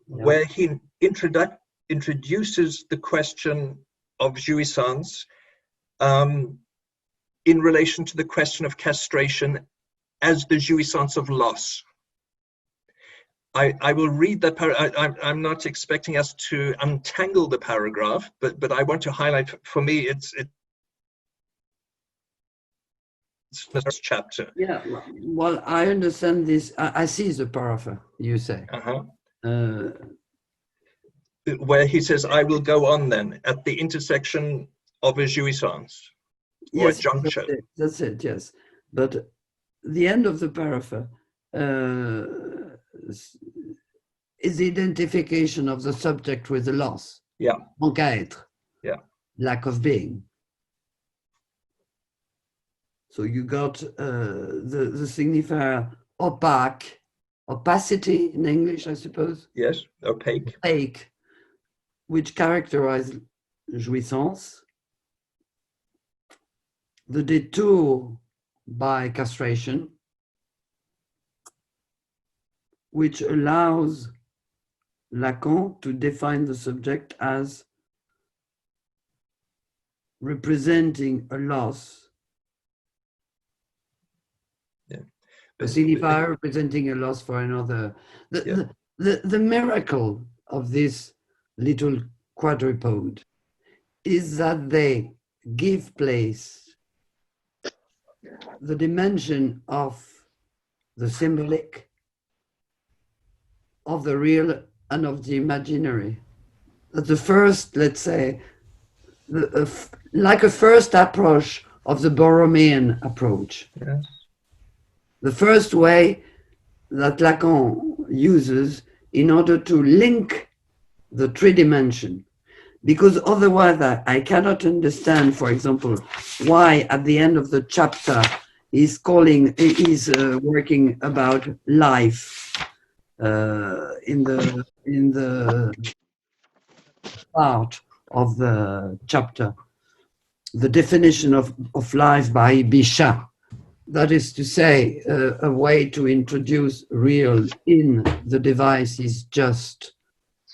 where he introduces the question of jouissance in relation to the question of castration as the jouissance of loss. I will read that I'm not expecting us to untangle the paragraph, but I want to highlight, for me, it's the first chapter. Yeah, well, I understand this. I see the paragraph you say. Where he says, I will go on then, at the intersection of a jouissance, or yes, a juncture. That's it, yes. But the end of the paragraph is the identification of the subject with the loss. Yeah. Manque à être. Yeah. Lack of being. So you got the signifier opacity in English, I suppose. Yes, opaque. Opaque, which characterize jouissance. The detour by castration, which allows Lacan to define the subject as representing a loss. A signifier representing a loss for another. The miracle of this little quadruped is that they give place the dimension of the symbolic, of the real and of the imaginary. The first, let's say, like a first approach of the Borromean approach. Yes. The first way that Lacan uses in order to link the three dimension, because otherwise I cannot understand, for example, why at the end of the chapter he's working about life in the part of the chapter, the definition of life by Bichat. That is to say, a way to introduce real in the device is just.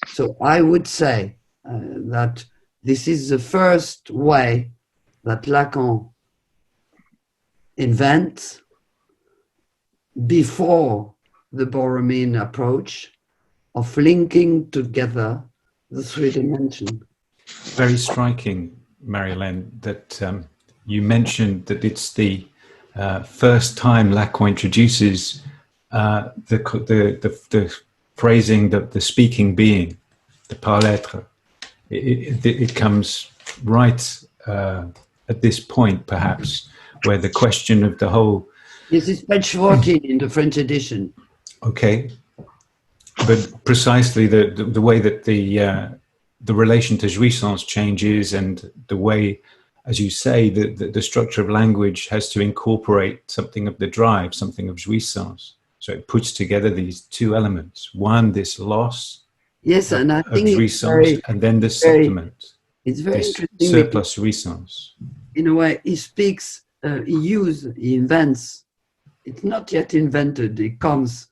So I would say that this is the first way that Lacan invents before the Borromean approach of linking together the three dimensions. Very striking, Marie-Hélène, that you mentioned that it's the first time Lacan introduces the phrasing, the speaking being, the par-l'être. It comes right at this point, perhaps, where the question of the whole... This is page 14 in the French edition. Okay. But precisely the way that the relation to jouissance changes, and the way, as you say, the structure of language has to incorporate something of the drive, something of jouissance. So it puts together these two elements. One, this loss and I think jouissance, and then the supplement. It's very this interesting. Surplus jouissance. In a way, he speaks, he invents. It's not yet invented. It comes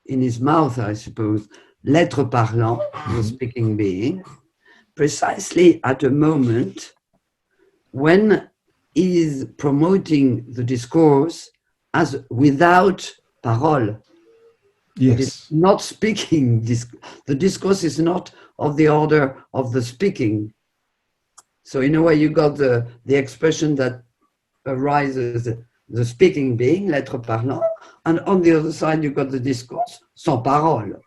in his mouth, I suppose. L'être parlant, the speaking being, precisely at a moment when he is promoting the discourse as without parole. Yes. It is not speaking. The discourse is not of the order of the speaking. So in a way, you got the expression that arises, the speaking being, l'être parlant, and on the other side, you got the discourse, sans parole.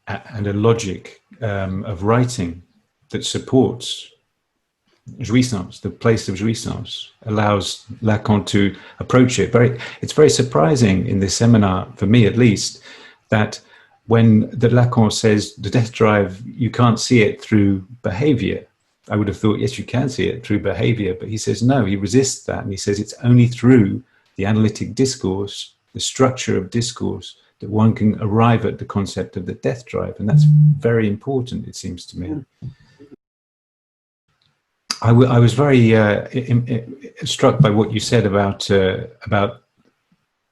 And a logic of writing that supports jouissance, the place of jouissance, allows Lacan to approach it. It's very surprising in this seminar, for me at least, that when Lacan says the death drive, you can't see it through behavior. I would have thought, yes, you can see it through behavior, but he says no, he resists that. And he says it's only through the analytic discourse, the structure of discourse, that one can arrive at the concept of the death drive. And that's very important, it seems to me. I was very struck by what you said about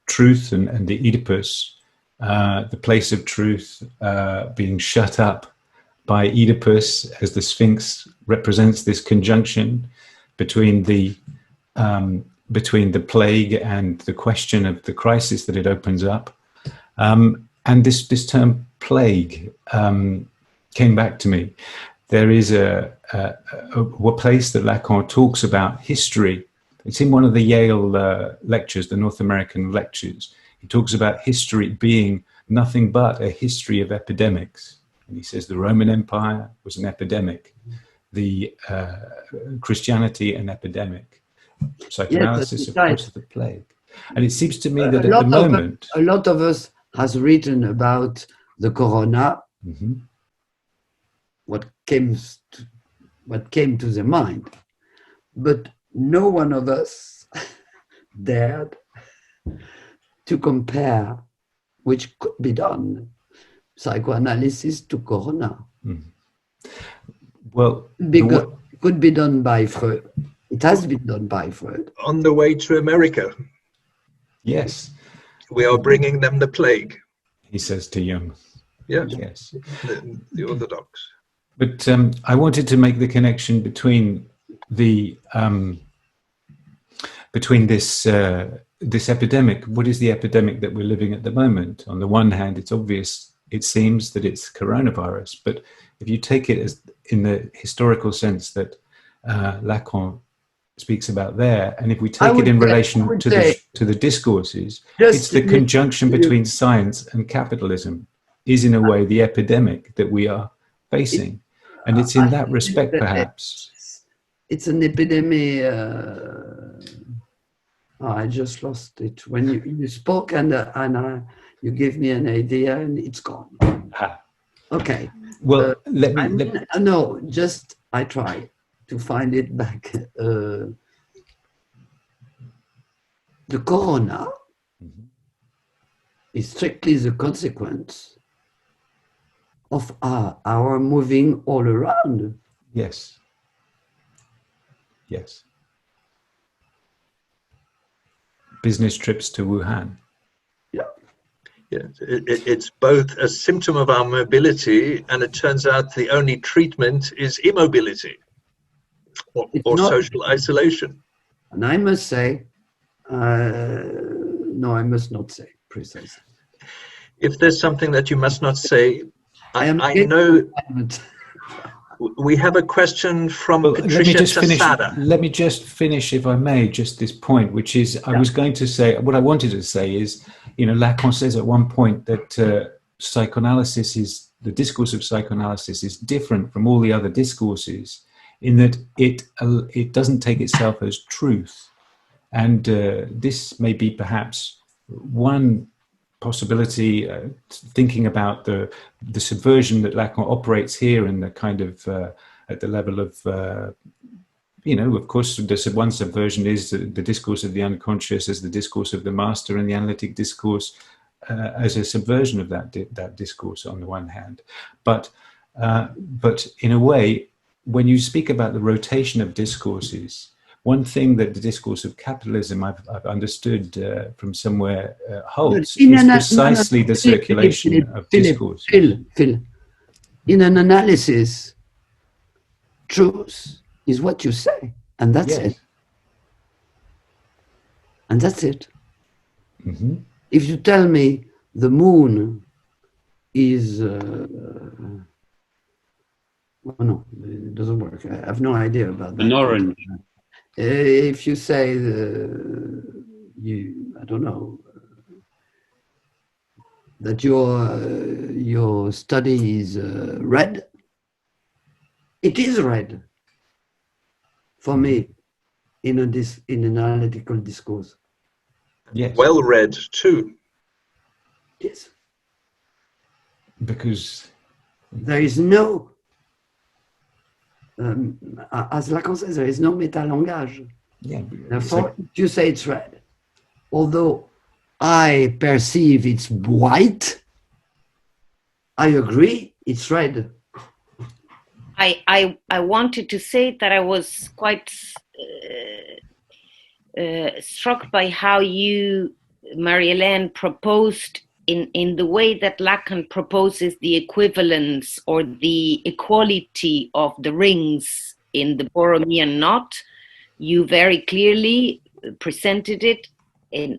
truth and the Oedipus, the place of truth being shut up by Oedipus, as the Sphinx represents this conjunction between the plague and the question of the crisis that it opens up. And this term plague came back to me. There is a place that Lacan talks about history. It's in one of the Yale lectures, the North American lectures. He talks about history being nothing but a history of epidemics. And he says the Roman Empire was an epidemic, the Christianity an epidemic, psychoanalysis, of course, the plague. And it seems to me that at the moment... A lot of us has written about the corona, what came to the mind, but no one of us dared to compare, which could be done, psychoanalysis to corona. Well, because it could be done by Freud. It has been done by Freud. On the way to America. Yes. We are bringing them the plague. He says to Jung. Yes. Yes. The orthodox. But I wanted to make the connection between this epidemic. What is the epidemic that we're living at the moment? On the one hand, it's obvious. It seems that it's coronavirus. But if you take it as in the historical sense that Lacan speaks about there, and if we take it in relation to the discourses, it's the conjunction between science and capitalism is in a way the epidemic that we are facing. And it's in that respect, perhaps. It's an epidemic. I just lost it. When you spoke and you gave me an idea and it's gone. Okay. Well, I try to find it back. The corona is strictly the consequence of our moving all around. Yes. Yes. Business trips to Wuhan. Yeah. Yeah. It's both a symptom of our mobility, and it turns out the only treatment is immobility or social isolation. And I must say, no, I must not say precisely. If there's something that you must not say, I know we have a question from Patricia Tassada. Let me just finish, if I may, just this point, which is, I was going to say, what I wanted to say is, Lacan says at one point that psychoanalysis is, the discourse of psychoanalysis is different from all the other discourses in that it doesn't take itself as truth. And this may be perhaps one possibility, thinking about the subversion that Lacan operates here and the kind of at the level of of course one subversion is the discourse of the unconscious as the discourse of the master, and the analytic discourse as a subversion of that discourse on the one hand, but in a way, when you speak about the rotation of discourses, one thing that the discourse of capitalism I've understood from somewhere holds is precisely the circulation of discourse. Phil, in an analysis, truth is what you say, and that's it. And that's it. Mm-hmm. If you tell me the moon is Oh, no, it doesn't work. I have no idea about that. An orange. If you say, I don't know, that your study is red, it is red for me in an analytical discourse. Yes. Well read too. Yes. Because There is no, as Lacan says, there is no meta-langage. yeah, Therefore, you say it's red. Although I perceive it's white, I agree, it's red. I wanted to say that I was quite struck by how you, Marie-Hélène, proposed in the way that Lacan proposes the equivalence or the equality of the rings in the Borromean knot. You very clearly presented it in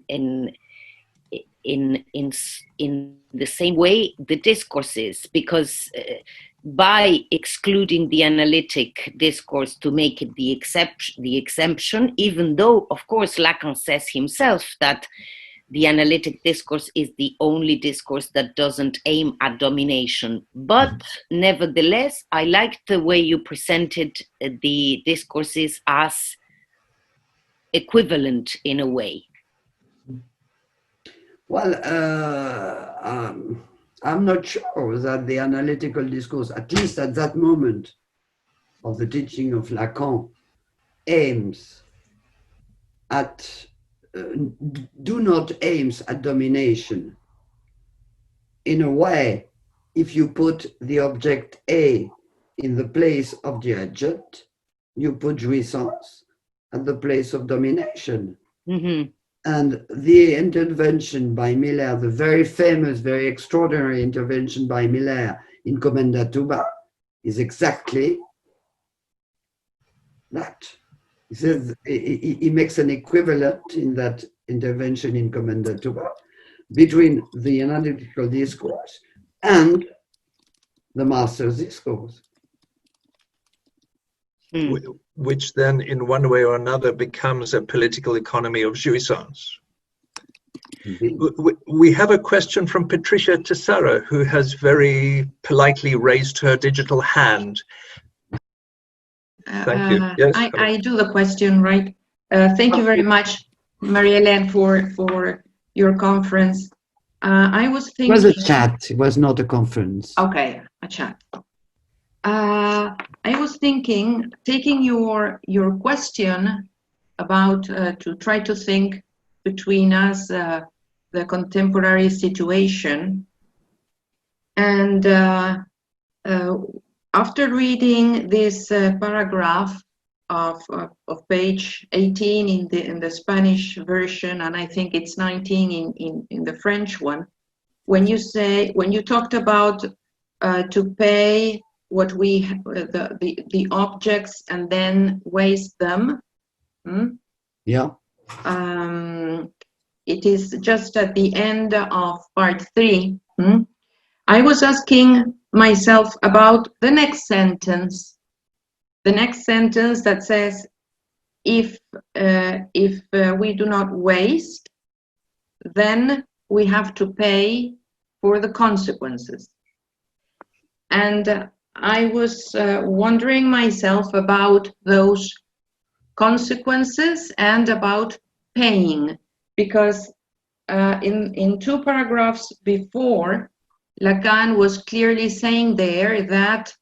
the same way the discourses, because by excluding the analytic discourse to make it the exemption, even though, of course, Lacan says himself that the analytic discourse is the only discourse that doesn't aim at domination. But nevertheless, I liked the way you presented the discourses as equivalent in a way. Well, I'm not sure that the analytical discourse, at least at that moment of the teaching of Lacan, aims at, do not aims at domination. In a way, if you put the object A in the place of the adjunct, you put jouissance at the place of domination. Mm-hmm. And the intervention by Miller, the very famous, very extraordinary intervention by Miller in Commendatuba, is exactly that. He says he makes an equivalent in that intervention in Commendatuba between the analytical discourse and the master's discourse. Which then in one way or another becomes a political economy of jouissance. We have a question from Patricia Tessara, who has very politely raised her digital hand. Thank you. Yes, I do the question, right? Thank you very much, Marie-Hélène, for your conference. I was thinking... It was a chat, it was not a conference. Okay, a chat. I was thinking, taking your question about to try to think between us the contemporary situation, and after reading this paragraph of page 18 in the Spanish version, and I think it's 19 in the French one, when you talked about to pay what we the objects and then waste them. Yeah. It is just at the end of part 3. I was asking myself about the next sentence. The next sentence that says, if we do not waste, then we have to pay for the consequences. And I was wondering myself about those consequences and about paying, because in 2 paragraphs before, Lacan was clearly saying there that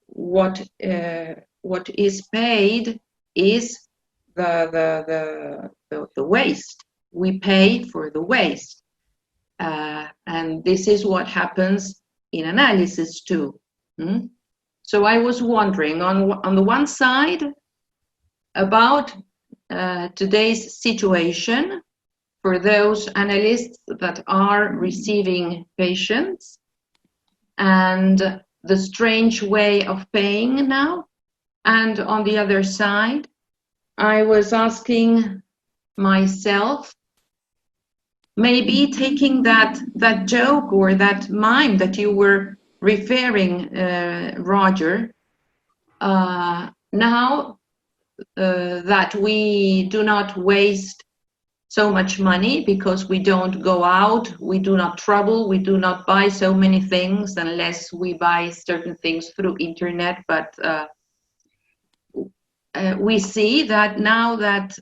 what is paid is the waste. We pay for the waste, and this is what happens in analysis too. So I was wondering, on the one side, about today's situation for those analysts that are receiving patients, and the strange way of paying now. And on the other side, I was asking myself, maybe taking that joke or that mime that you were referring Roger, now that we do not waste so much money because we don't go out, we do not travel, we do not buy so many things unless we buy certain things through internet, but we see that now that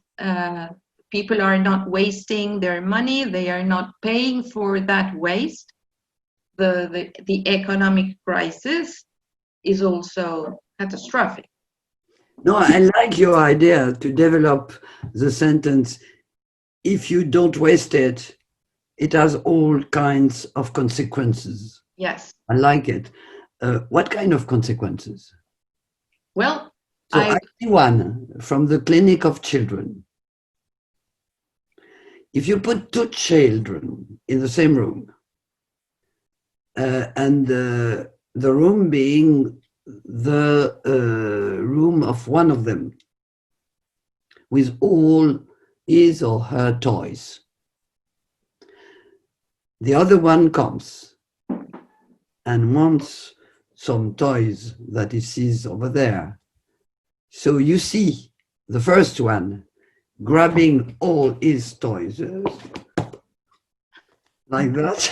people are not wasting their money, they are not paying for that waste. The economic crisis is also catastrophic. No, I like your idea to develop the sentence, if you don't waste it, it has all kinds of consequences. Yes. I like it. What kind of consequences? Well, so I see one from the clinic of children. If you put two children in the same room, and the room being the room of one of them, with all his or her toys, the other one comes and wants some toys that he sees over there. So you see the first one grabbing all his toys like that.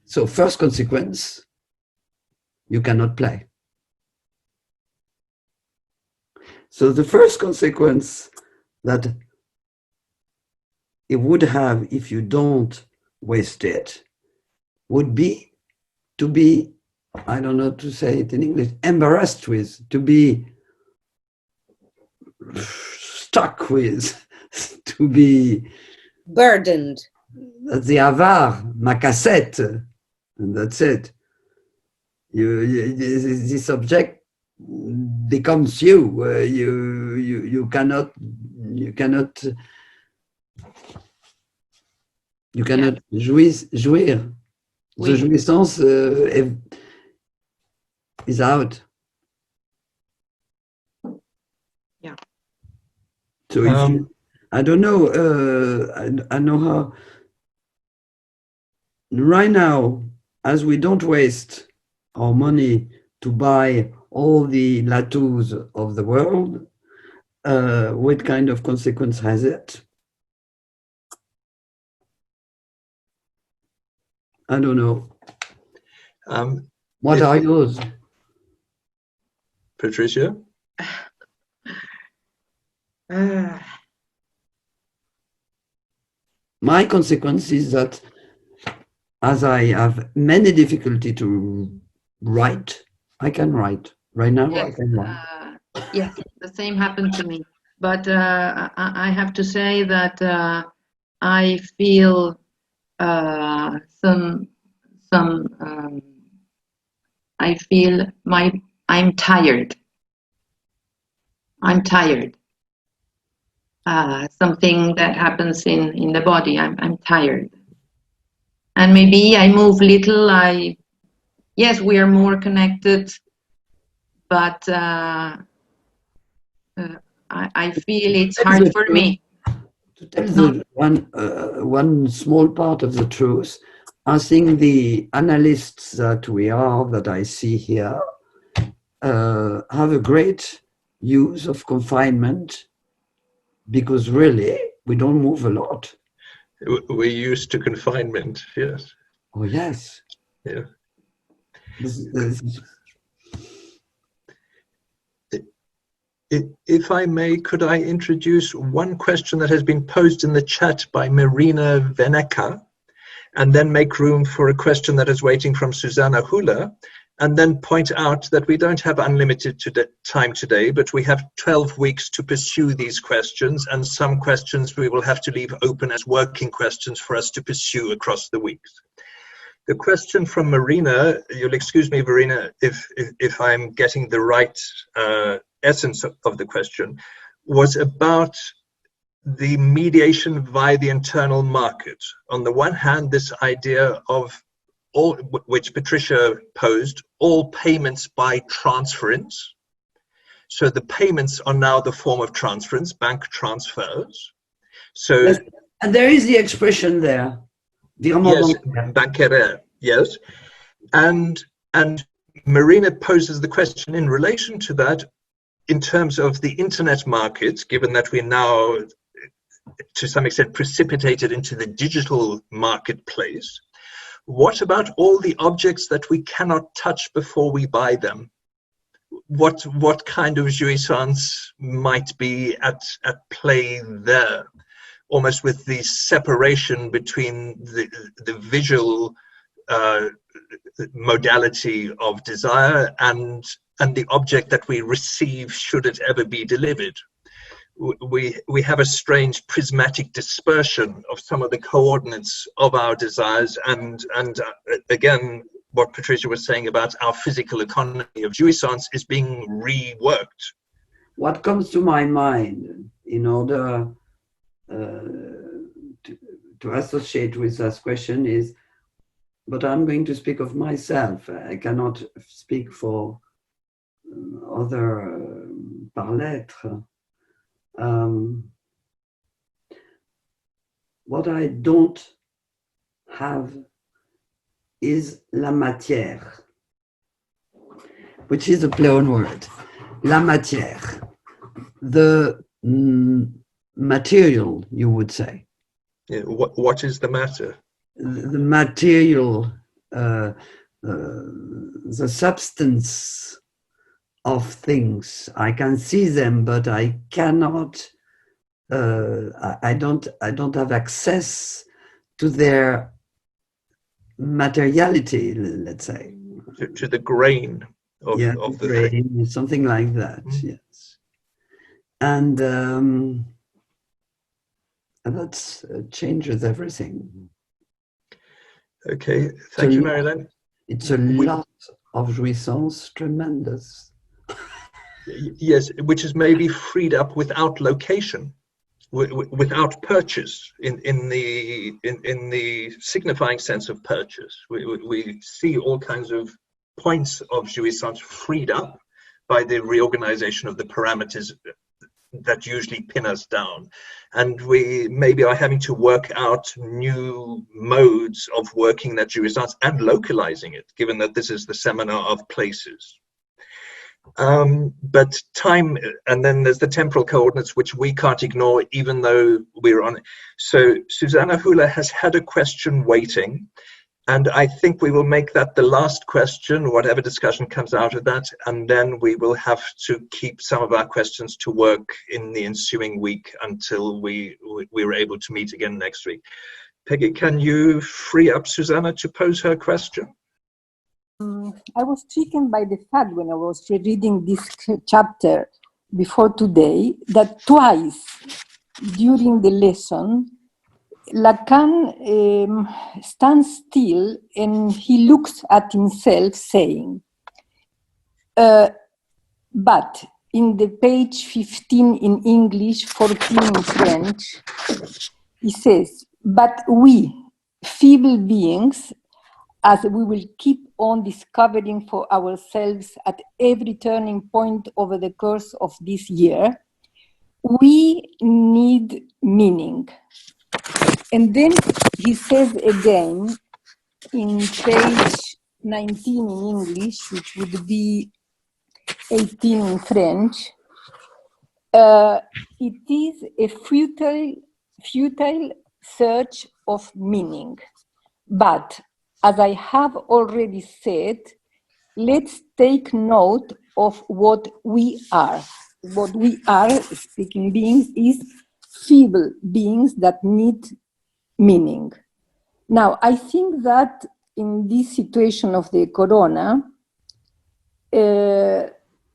So first consequence, you cannot play. So the first consequence that it would have if you don't waste it would be to be, I don't know to say it in English, embarrassed with, to be stuck with, to be burdened. The avare, ma cassette, and that's it. This object becomes you. You cannot jouir. The jouissance is out. Yeah. So if you, I don't know. I know how. Right now, as we don't waste our money to buy all the Latous of the world, what kind of consequence has it? I don't know. What are yours? Patricia? My consequence is that as I have many difficulty to write, I can write. Right now, yes, I can write. Yes, the same happened to me. But I have to say that I feel I feel I'm tired. I'm tired. Something that happens in the body. I'm tired. And maybe I move little. Yes, we are more connected, but I feel it's hard for me. To tell the one small part of the truth, I think the analysts that we are, that I see here, have a great use of confinement, because really we don't move a lot. We're used to confinement, yes. Oh, yes. Yeah. If I may, could I introduce one question that has been posed in the chat by Marina Veneka, and then make room for a question that is waiting from Susanna Hula, and then point out that we don't have unlimited time today, but we have 12 weeks to pursue these questions, and some questions we will have to leave open as working questions for us to pursue across the weeks. The question from Marina, you'll excuse me, Marina, if I'm getting the right essence of the question, was about the mediation via the internal market. On the one hand, this idea of all, which Patricia posed, all payments by transference. So the payments are now the form of transference, bank transfers. So yes, and there is the expression there. Yes, bancaire. Yes, and Marina poses the question in relation to that, in terms of the internet market, given that we're now to some extent precipitated into the digital marketplace. What about all the objects that we cannot touch before we buy them? What kind of jouissance might be at play there, almost with the separation between the visual modality of desire and the object that we receive, should it ever be delivered? We have a strange prismatic dispersion of some of the coordinates of our desires, and again, what Patricia was saying about our physical economy of jouissance is being reworked. What comes to my mind in order to associate with this question is, but I'm going to speak of myself. I cannot speak for other par lettre. What I don't have is la matière, which is a play on word. La matière, the material, you would say. Yeah, what is the matter? The material, the substance of things. I can see them, but I cannot. I don't have access to their materiality. Let's say to the grain of the grain, thing, something like that. Mm-hmm. Yes, and that changes everything. Okay, thank you, Marie-Hélène. It's a lot of jouissance, tremendous. Yes, which is maybe freed up without location, without purchase, in the signifying sense of purchase. We see all kinds of points of jouissance freed up by the reorganization of the parameters that usually pin us down, and we maybe are having to work out new modes of working that jouissance and localizing it, given that this is the seminar of places. But time, and then there's the temporal coordinates, which we can't ignore even though we're on it. So Susanna Hula has had a question waiting, and I think we will make that the last question, whatever discussion comes out of that, and then we will have to keep some of our questions to work in the ensuing week until we're able to meet again next week. Peggy, can you free up Susanna to pose her question? I was stricken by the fact when I was reading this chapter before today that twice during the lesson, Lacan stands still and he looks at himself saying, but in the page 15 in English, 14 in French, he says, but we, feeble beings, as we will keep on discovering for ourselves at every turning point over the course of this year, we need meaning. And then he says again in page 19 in English, which would be 18 in French, it is a futile search of meaning. But as I have already said, let's take note of what we are. What we are, speaking beings, is feeble beings that need meaning. Now, I think that in this situation of the corona,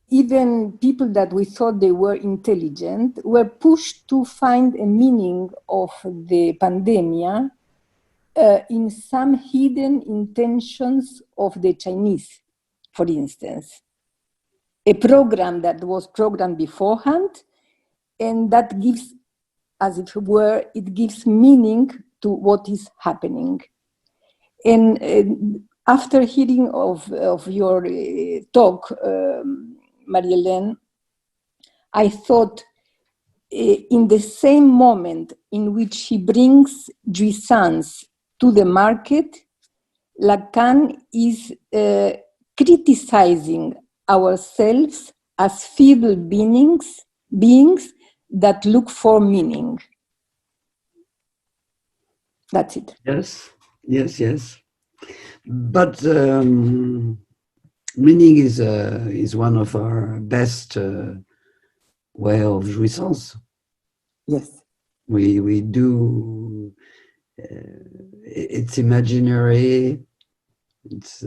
even people that we thought they were intelligent were pushed to find a meaning of the pandemic in some hidden intentions of the Chinese, for instance. A program that was programmed beforehand, and that gives, as it were, it gives meaning to what is happening. And after hearing of your talk, Marie-Hélène, I thought in the same moment in which he brings jouissance to the market, Lacan is criticizing ourselves as feeble beings that look for meaning. That's it. Yes, yes, yes. But meaning is one of our best way of jouissance. Yes. We do. It's imaginary. It's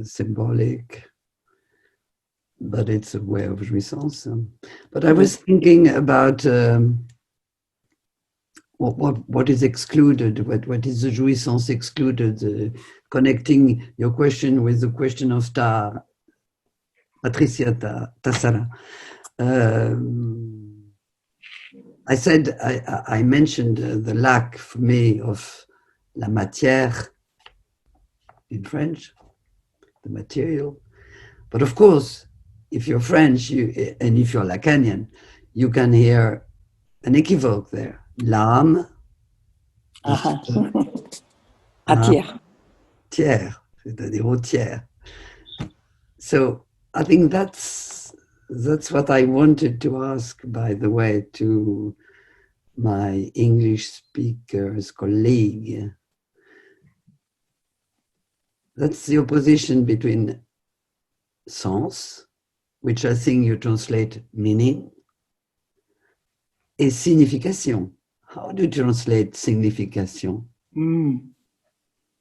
symbolic. But it's a way of jouissance. But I was thinking about what is excluded, what is the jouissance excluded, connecting your question with the question of Patricia Tassara. I said, I mentioned the lack for me of la matière in French, the material. But of course, if you're French and if you're Lacanian, you can hear an equivoque there. L'âme, à tiers. Tiers, c'est-à-dire au tiers. So I think that's what I wanted to ask, by the way, to my English speakers colleague. That's the opposition between sens, which I think you translate meaning, et signification. How do you translate signification?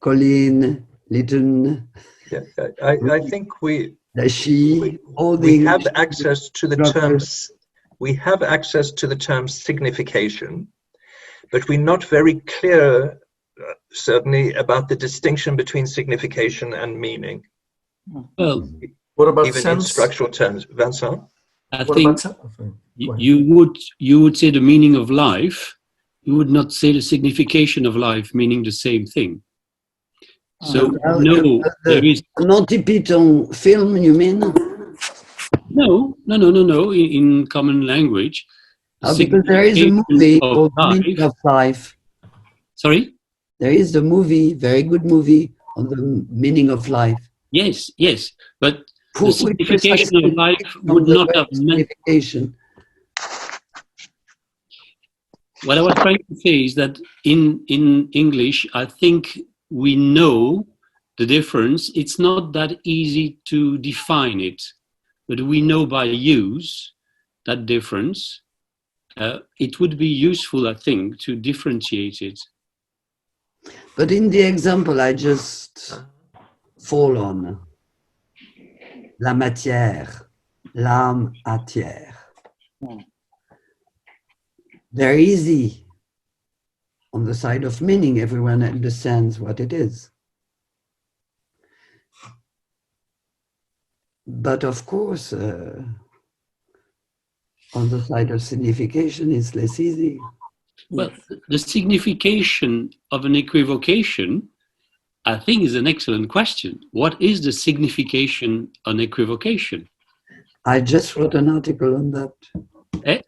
Colleen, Litten. Yeah, I think we have access to the terms. We have access to the term signification, but we're not very clear, certainly, about the distinction between signification and meaning. Well, what about even sense? In structural terms, Vincent? I think you would say the meaning of life. You would not say the signification of life, meaning the same thing. So no, there is Monty Python film. You mean? No. In common language, because there is a movie called Meaning of Life. Sorry? There is a movie, very good movie, on the meaning of life. Yes, but the signification of life would not have meant. What I was trying to say is that in English, I think we know the difference. It's not that easy to define it, but we know by use that difference. It would be useful, I think, to differentiate it. But in the example I just fall on, la matière, l'âme à tiers, they're easy. On the side of meaning, everyone understands what it is. But of course, on the side of signification, it's less easy. Well, the signification of an equivocation, I think, is an excellent question. What is the signification of an equivocation? I just wrote an article on that. It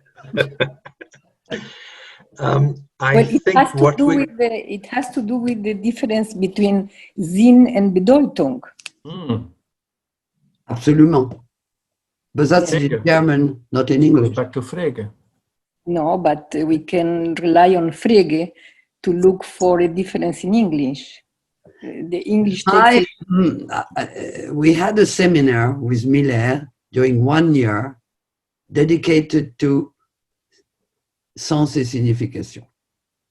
has to do with the difference between Sinn and Bedeutung. Absolument. But that's in German, not in English. Back to Frege. No, but we can rely on Frege to look for a difference in English. The English text we had a seminar with Miller during 1 year dedicated to sens et signification.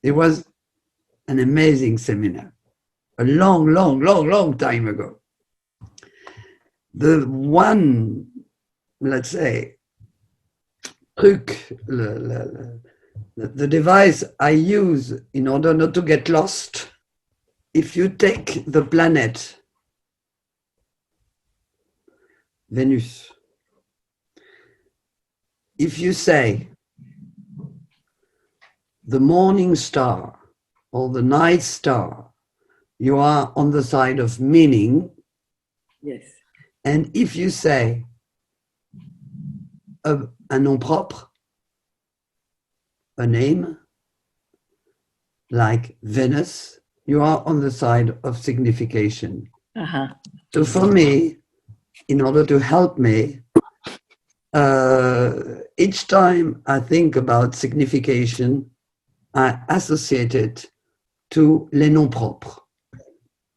It was an amazing seminar, a long time ago. The one, let's say, truc, the device I use in order not to get lost, if you take the planet Venus, if you say the morning star or the night star, you are on the side of meaning. Yes. And if you say un nom propre, a name, like Venus, you are on the side of signification. Uh-huh. So for me, in order to help me, each time I think about signification, I associate it to les noms propres.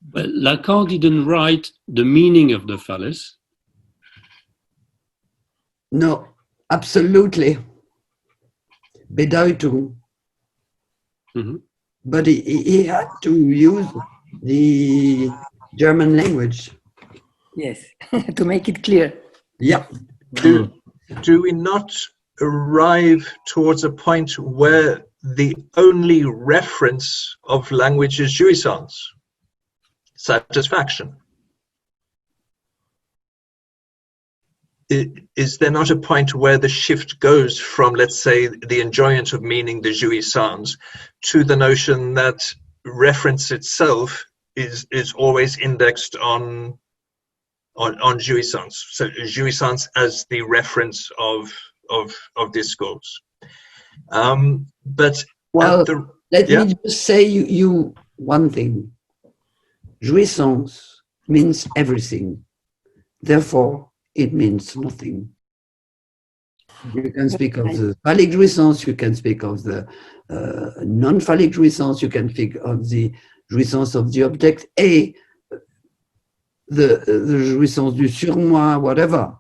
But Lacan didn't write the meaning of the phallus. No, absolutely. Bedeutung. Mm-hmm. But he had to use the German language. Yes, to make it clear. Yeah. Do we not arrive towards a point where the only reference of language is jouissance, satisfaction? Is there not a point where the shift goes from, let's say, the enjoyment of meaning, the jouissance, to the notion that reference itself is always indexed on jouissance? So jouissance as the reference of discourse. But well, let yeah? me just say you one thing. Jouissance means everything. Therefore, it means nothing. You can speak of the phallic jouissance, you can speak of the non-phallic jouissance, you can speak of the jouissance of the object A, the jouissance du surmoi, whatever.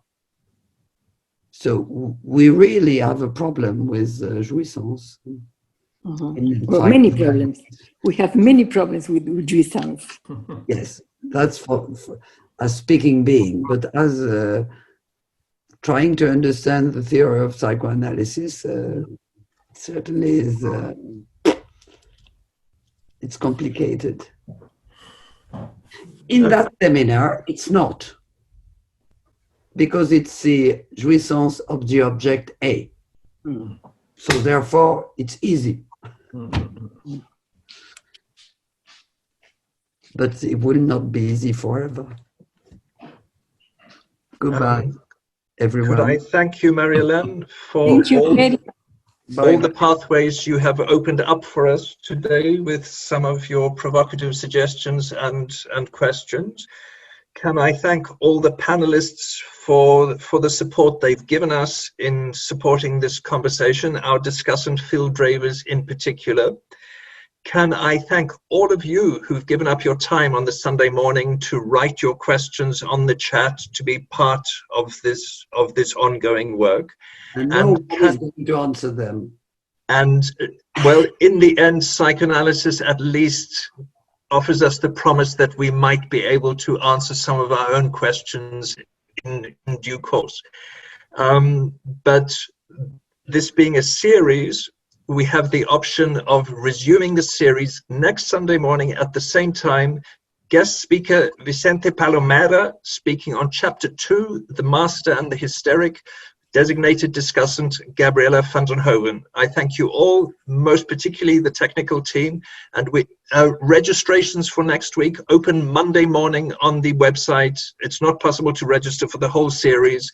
So we really have a problem with jouissance. Mm-hmm. Well, many problems. We have many problems with jouissance. Yes, that's for a speaking being, but as trying to understand the theory of psychoanalysis certainly is it's complicated. In that seminar, it's not, because it's the jouissance of the object A. So therefore, it's easy. But it will not be easy forever. Goodbye, everyone. Could I thank you, Marie-Hélène, for all the pathways you have opened up for us today with some of your provocative suggestions and questions. Can I thank all the panelists for the support they've given us in supporting this conversation, our discussant Phil Dravers in particular. Can I thank all of you who've given up your time on the Sunday morning to write your questions on the chat, to be part of this ongoing work. And nobody's going to answer them. And well, in the end, psychoanalysis at least offers us the promise that we might be able to answer some of our own questions in due course. But this being a series, we have the option of resuming the series next Sunday morning at the same time. Guest speaker Vicente Palomera speaking on chapter 2, The Master and the Hysteric, designated discussant Gabriella van den Hoven. I thank you all, most particularly the technical team, and registrations for next week open Monday morning on the website. It's not possible to register for the whole series,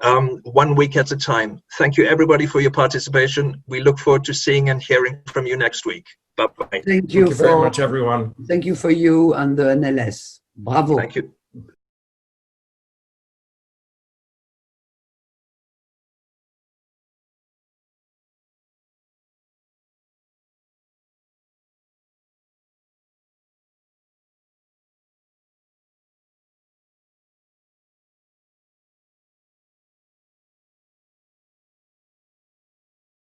1 week at a time. Thank you everybody for your participation. We look forward to seeing and hearing from you next week. Bye-bye. Thank you very much, everyone. Thank you for you and the NLS. Bravo. Thank you.